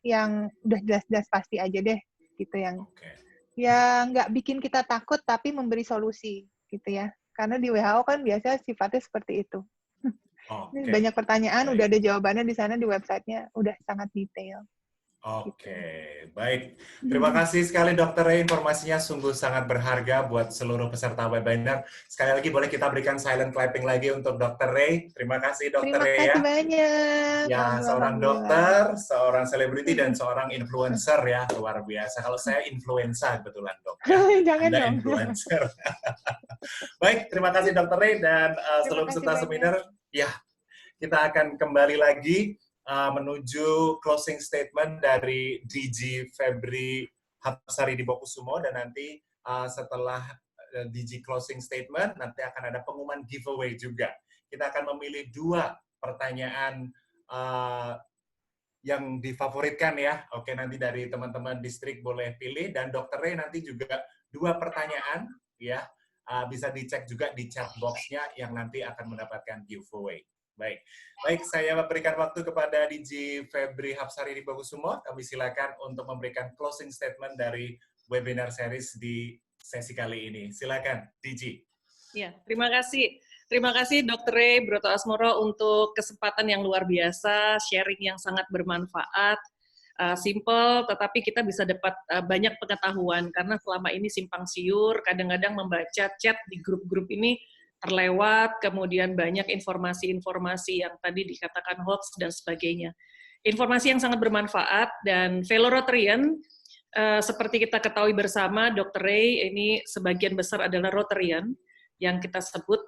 yang udah jelas-jelas pasti aja deh. Gitu yang nggak bikin kita takut tapi memberi solusi gitu ya, karena di WHO kan biasa sifatnya seperti itu. Ini banyak pertanyaan, udah ada jawabannya di sana di websitenya, udah sangat detail. Baik. Terima kasih sekali Dr. Ray, informasinya sungguh sangat berharga buat seluruh peserta webinar. Sekali lagi boleh kita berikan silent clapping lagi untuk Dr. Ray. Terima kasih Dr. Ray ya. Terima kasih banyak. Ya, seorang dokter, seorang selebriti dan seorang influencer ya, luar biasa. Kalau saya influenza kebetulan, Dok. Jangan Anda dong. influencer. Baik, terima kasih Dr. Ray dan seluruh peserta seminar. Ya, kita akan kembali lagi menuju closing statement dari DG Febri Hapsari Dibokusumo, dan nanti setelah DG closing statement nanti akan ada pengumuman giveaway juga. Kita akan memilih 2 pertanyaan yang difavoritkan ya. Oke, nanti dari teman-teman distrik boleh pilih, dan Dr. Ray nanti juga 2 pertanyaan ya, bisa dicek juga di chat box-nya yang nanti akan mendapatkan giveaway. Baik, saya berikan waktu kepada DG Febri Hapsari Dibokusumo. Kami silakan untuk memberikan closing statement dari webinar series di sesi kali ini. Silakan, DG. Ya, terima kasih. Terima kasih Dr. Ray Broto Asmoro untuk kesempatan yang luar biasa, sharing yang sangat bermanfaat, simple, tetapi kita bisa dapat banyak pengetahuan, karena selama ini simpang siur, kadang-kadang membaca chat di grup-grup ini terlewat, kemudian banyak informasi-informasi yang tadi dikatakan hoax dan sebagainya. Informasi yang sangat bermanfaat, dan fellow Rotarian, seperti kita ketahui bersama, Dr. Ray ini sebagian besar adalah Rotarian, yang kita sebut,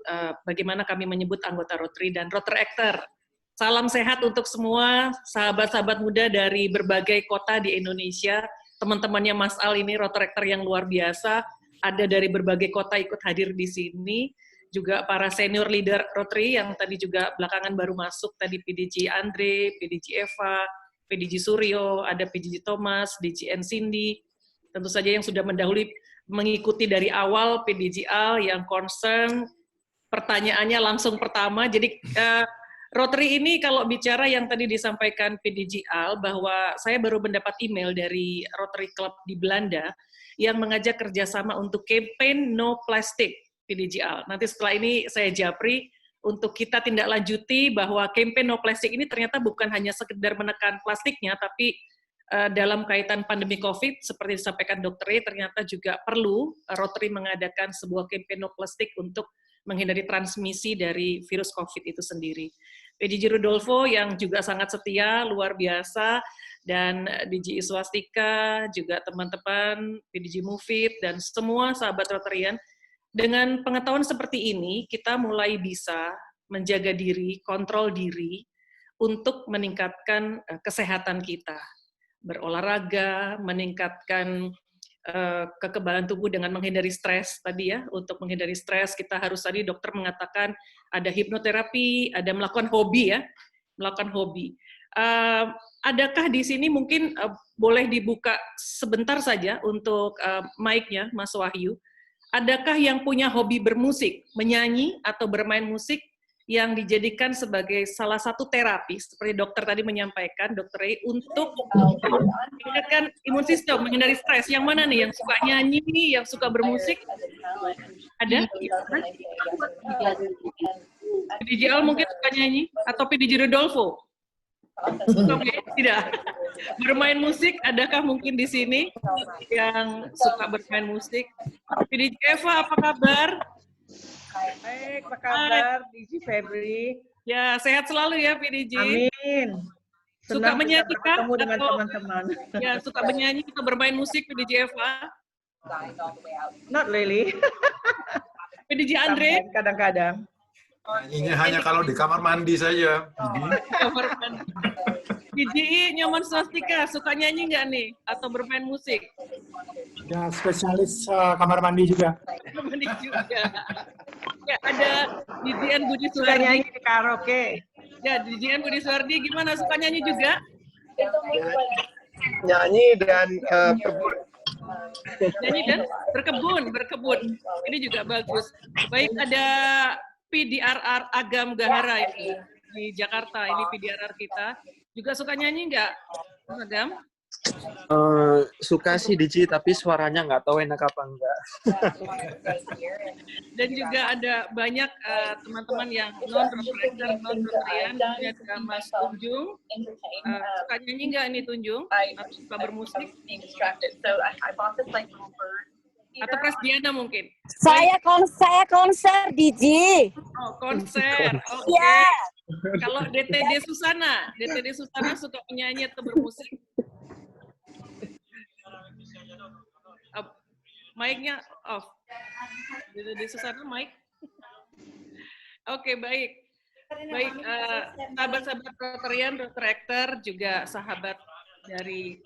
bagaimana kami menyebut anggota Rotary dan Rotary Actor. Salam sehat untuk semua sahabat-sahabat muda dari berbagai kota di Indonesia. Teman-temannya Mas Al ini Rotary Actor yang luar biasa, ada dari berbagai kota ikut hadir di sini. Juga para senior leader Rotary yang tadi juga belakangan baru masuk, tadi PDG Andre, PDG Eva, PDG Suryo, ada PDG Thomas, DGN Cindy, tentu saja yang sudah mendahului mengikuti dari awal, PDG Al yang concern, pertanyaannya langsung pertama. Jadi Rotary ini kalau bicara yang tadi disampaikan PDG Al, bahwa saya baru mendapat email dari Rotary Club di Belanda yang mengajak kerjasama untuk campaign No Plastic, PDG Al. Nanti setelah ini saya japri untuk kita tindak lanjuti bahwa campaign No Plastic ini ternyata bukan hanya sekedar menekan plastiknya, tapi dalam kaitan pandemi COVID, seperti disampaikan Dr. Ray, ternyata juga perlu Rotary mengadakan sebuah campaign No Plastic untuk menghindari transmisi dari virus COVID itu sendiri. PDG Rudolfo yang juga sangat setia, luar biasa, dan DG Iswastika, juga teman-teman PDG Mufid, dan semua sahabat Rotarian, dengan pengetahuan seperti ini, kita mulai bisa menjaga diri, kontrol diri, untuk meningkatkan kesehatan kita. Berolahraga, meningkatkan kekebalan tubuh dengan menghindari stres tadi ya. Untuk menghindari stres kita harus, tadi dokter mengatakan ada hipnoterapi, ada melakukan hobi ya, melakukan hobi. Adakah di sini mungkin boleh dibuka sebentar saja untuk mic-nya Mas Wahyu. Adakah yang punya hobi bermusik, menyanyi atau bermain musik yang dijadikan sebagai salah satu terapi, seperti dokter tadi menyampaikan, Dr. Ray, untuk meningkatkan imun sistem, menghindari stres. Yang mana nih? Yang suka nyanyi, yang suka bermusik? Ada? PDG Al mungkin suka nyanyi? Atau PDG Rudolfo? Suka tidak? Bermain musik, adakah mungkin di sini yang suka bermain musik? PDG Eva, apa kabar? Baik, apa kabar, DG Febri? Ya, sehat selalu ya, PDG. Amin. Suka Senang menyanyi bisa kah? bertemu dengan Atau- teman-teman. Ya, suka menyanyi atau bermain musik, PDG Eva? Not really. PDG Andre? Kadang-kadang. Nyanyinya hanya kalau di kamar mandi saja. Kamar mandi. PDG Nyoman Swastika, suka nyanyi nggak nih? Atau bermain musik? Ya, spesialis kamar mandi juga. Mandi juga. Ya, ada Didian Budi Suka Suwardi. nyanyi di karaoke. Ya, Didian Budi Suwardi gimana? Suka nyanyi juga? Nyanyi dan berbuat. Nyanyi dan berkebun. Ini juga bagus. Baik, ada PDRR Agam Gahara ini di Jakarta. Ini PDRR kita. Juga suka nyanyi nggak, Mas Agam? Suka sih Diji, tapi suaranya nggak tahu enak apa enggak. Dan juga ada banyak teman-teman yang non-reflector, non-Rotarian, ada Mas Tunjung. Suka nyanyi nggak ini Tunjung? Atau suka bermusik? Atau Presdiana mungkin? Saya konser Diji. Oh, konser. Oke. Iya. Kalau DTD Susana suka menyanyi atau bermusik? Mic-nya off. DTD Susana mic. Oke, baik. Baik, sahabat-sahabat Rotarian, Rotarector, juga sahabat dari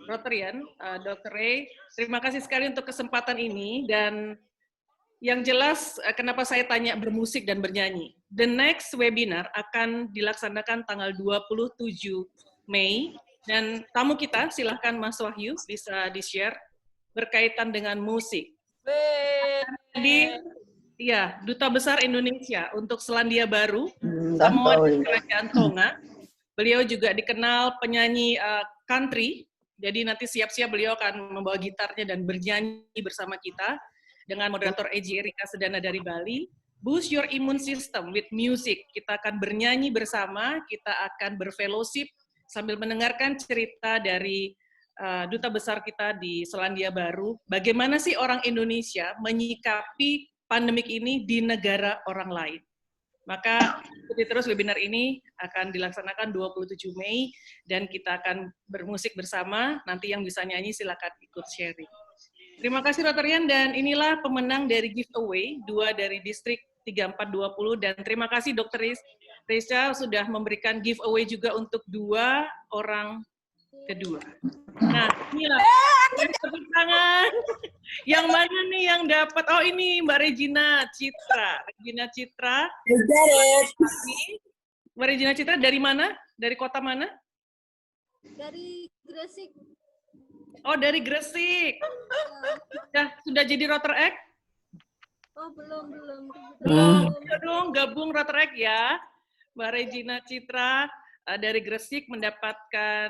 Rotarian, Dr. Ray, terima kasih sekali untuk kesempatan ini. Dan yang jelas, kenapa saya tanya bermusik dan bernyanyi. The next webinar akan dilaksanakan tanggal 27 Mei, dan tamu kita, silahkan Mas Wahyu, bisa di-share, berkaitan dengan musik. Jadi, ya, Duta Besar Indonesia untuk Selandia Baru, Samoa dan Kerajaan Tonga. Beliau juga dikenal penyanyi country, jadi nanti siap-siap beliau akan membawa gitarnya dan bernyanyi bersama kita dengan moderator Eji Erika Sedana dari Bali. Boost your immune system with music. Kita akan bernyanyi bersama, kita akan berfellowship sambil mendengarkan cerita dari Duta Besar kita di Selandia Baru. Bagaimana sih orang Indonesia menyikapi pandemik ini di negara orang lain. Maka ikuti terus webinar ini akan dilaksanakan 27 Mei dan kita akan bermusik bersama. Nanti yang bisa nyanyi silakan ikut sharing. Terima kasih Rotarian, dan inilah pemenang dari giveaway 2 dari distrik 3420, dan terima kasih Dr. Reza sudah memberikan giveaway juga untuk 2 orang kedua. Nah, inilah tepuk tangan. Yang mana nih yang dapat? Oh, ini Mbak Regina Citra. Regina Citra. Mbak Regina Citra dari mana? Dari kota mana? Dari Gresik. Oh, dari Gresik. Sudah jadi Rotaract? Oh, belum. Ayo dong, gabung Rotaract ya. Mbak Regina Citra dari Gresik mendapatkan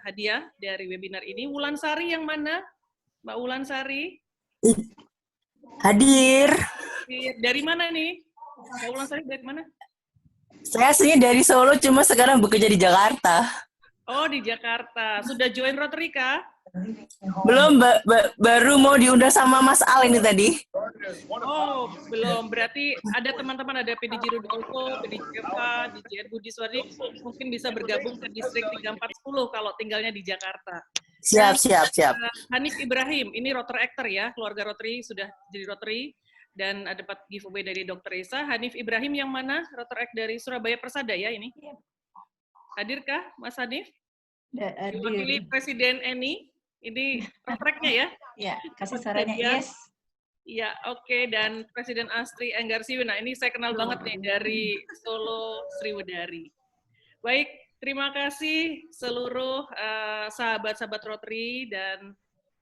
hadiah dari webinar ini. Wulansari yang mana? Mbak Wulansari? Hadir. Dari mana nih? Mbak Wulansari dari mana? Saya aslinya dari Solo, cuma sekarang bekerja di Jakarta. Oh, di Jakarta. Sudah join Rotary kah? Belum, baru mau diundang sama Mas Al ini tadi. Oh, belum. Berarti ada teman-teman, ada PDJ Rudolfo, PDJ Eva, DJ Budi Swadik, mungkin bisa bergabung ke distrik 3410 kalau tinggalnya di Jakarta. Siap. Hanif Ibrahim, ini Rotary Actor ya, keluarga Rotary, sudah jadi Rotary. Dan ada dapat giveaway dari Dr. Esa. Hanif Ibrahim yang mana? Rotary Act dari Surabaya Persada ya ini? Hadirkah Mas Hanif? Diwakili Presiden Eni. Ini kontraknya ya? Ya, kasih suaranya yes. Ya, oke. Dan Presiden Astri Enggarsiwi. Nah, ini saya kenal banget nih dari Solo Sriwedari. Baik, terima kasih seluruh sahabat-sahabat Rotary dan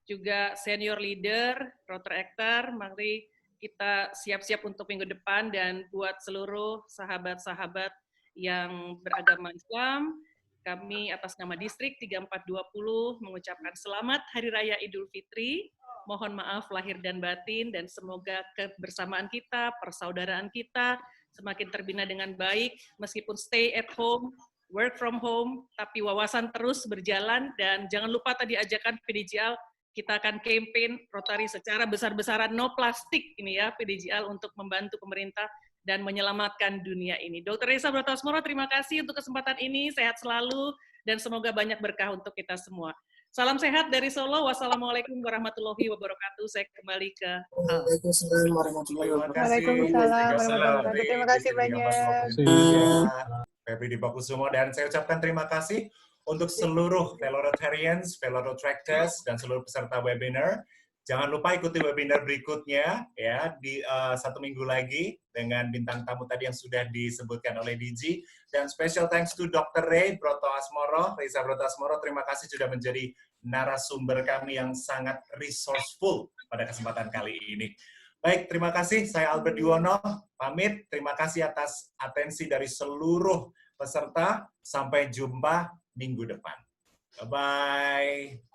juga senior leader Rotary Actor. Mari kita siap-siap untuk minggu depan, dan buat seluruh sahabat-sahabat yang beragama Islam, kami atas nama Distrik 3420 mengucapkan selamat Hari Raya Idul Fitri. Mohon maaf lahir dan batin, dan semoga kebersamaan kita, persaudaraan kita semakin terbina dengan baik, meskipun stay at home, work from home, tapi wawasan terus berjalan. Dan jangan lupa tadi ajakan PDJAL, kita akan campaign Rotary secara besar-besaran, no plastik ini ya, PDJAL, untuk membantu pemerintah dan menyelamatkan dunia ini. Dr. Esa Brotasmoro, terima kasih untuk kesempatan ini, sehat selalu, dan semoga banyak berkah untuk kita semua. Salam sehat dari Solo, wassalamualaikum warahmatullahi wabarakatuh. Saya kembali ke Waalaikumsalam warahmatullahi wabarakatuh. Waalaikumsalam warahmatullahi wabarakatuh. Terima kasih banyak. Febri Dipakusumo, dan saya ucapkan terima kasih untuk seluruh fellow Rotarians, fellow Rotractors, dan seluruh peserta webinar. Jangan lupa ikuti webinar berikutnya ya di 1 minggu lagi dengan bintang tamu tadi yang sudah disebutkan oleh DG. Dan special thanks to Dr. Reza Brotasmoro. Terima kasih sudah menjadi narasumber kami yang sangat resourceful pada kesempatan kali ini. Baik, terima kasih. Saya Albert Yuwono, pamit. Terima kasih atas atensi dari seluruh peserta. Sampai jumpa minggu depan. Bye-bye.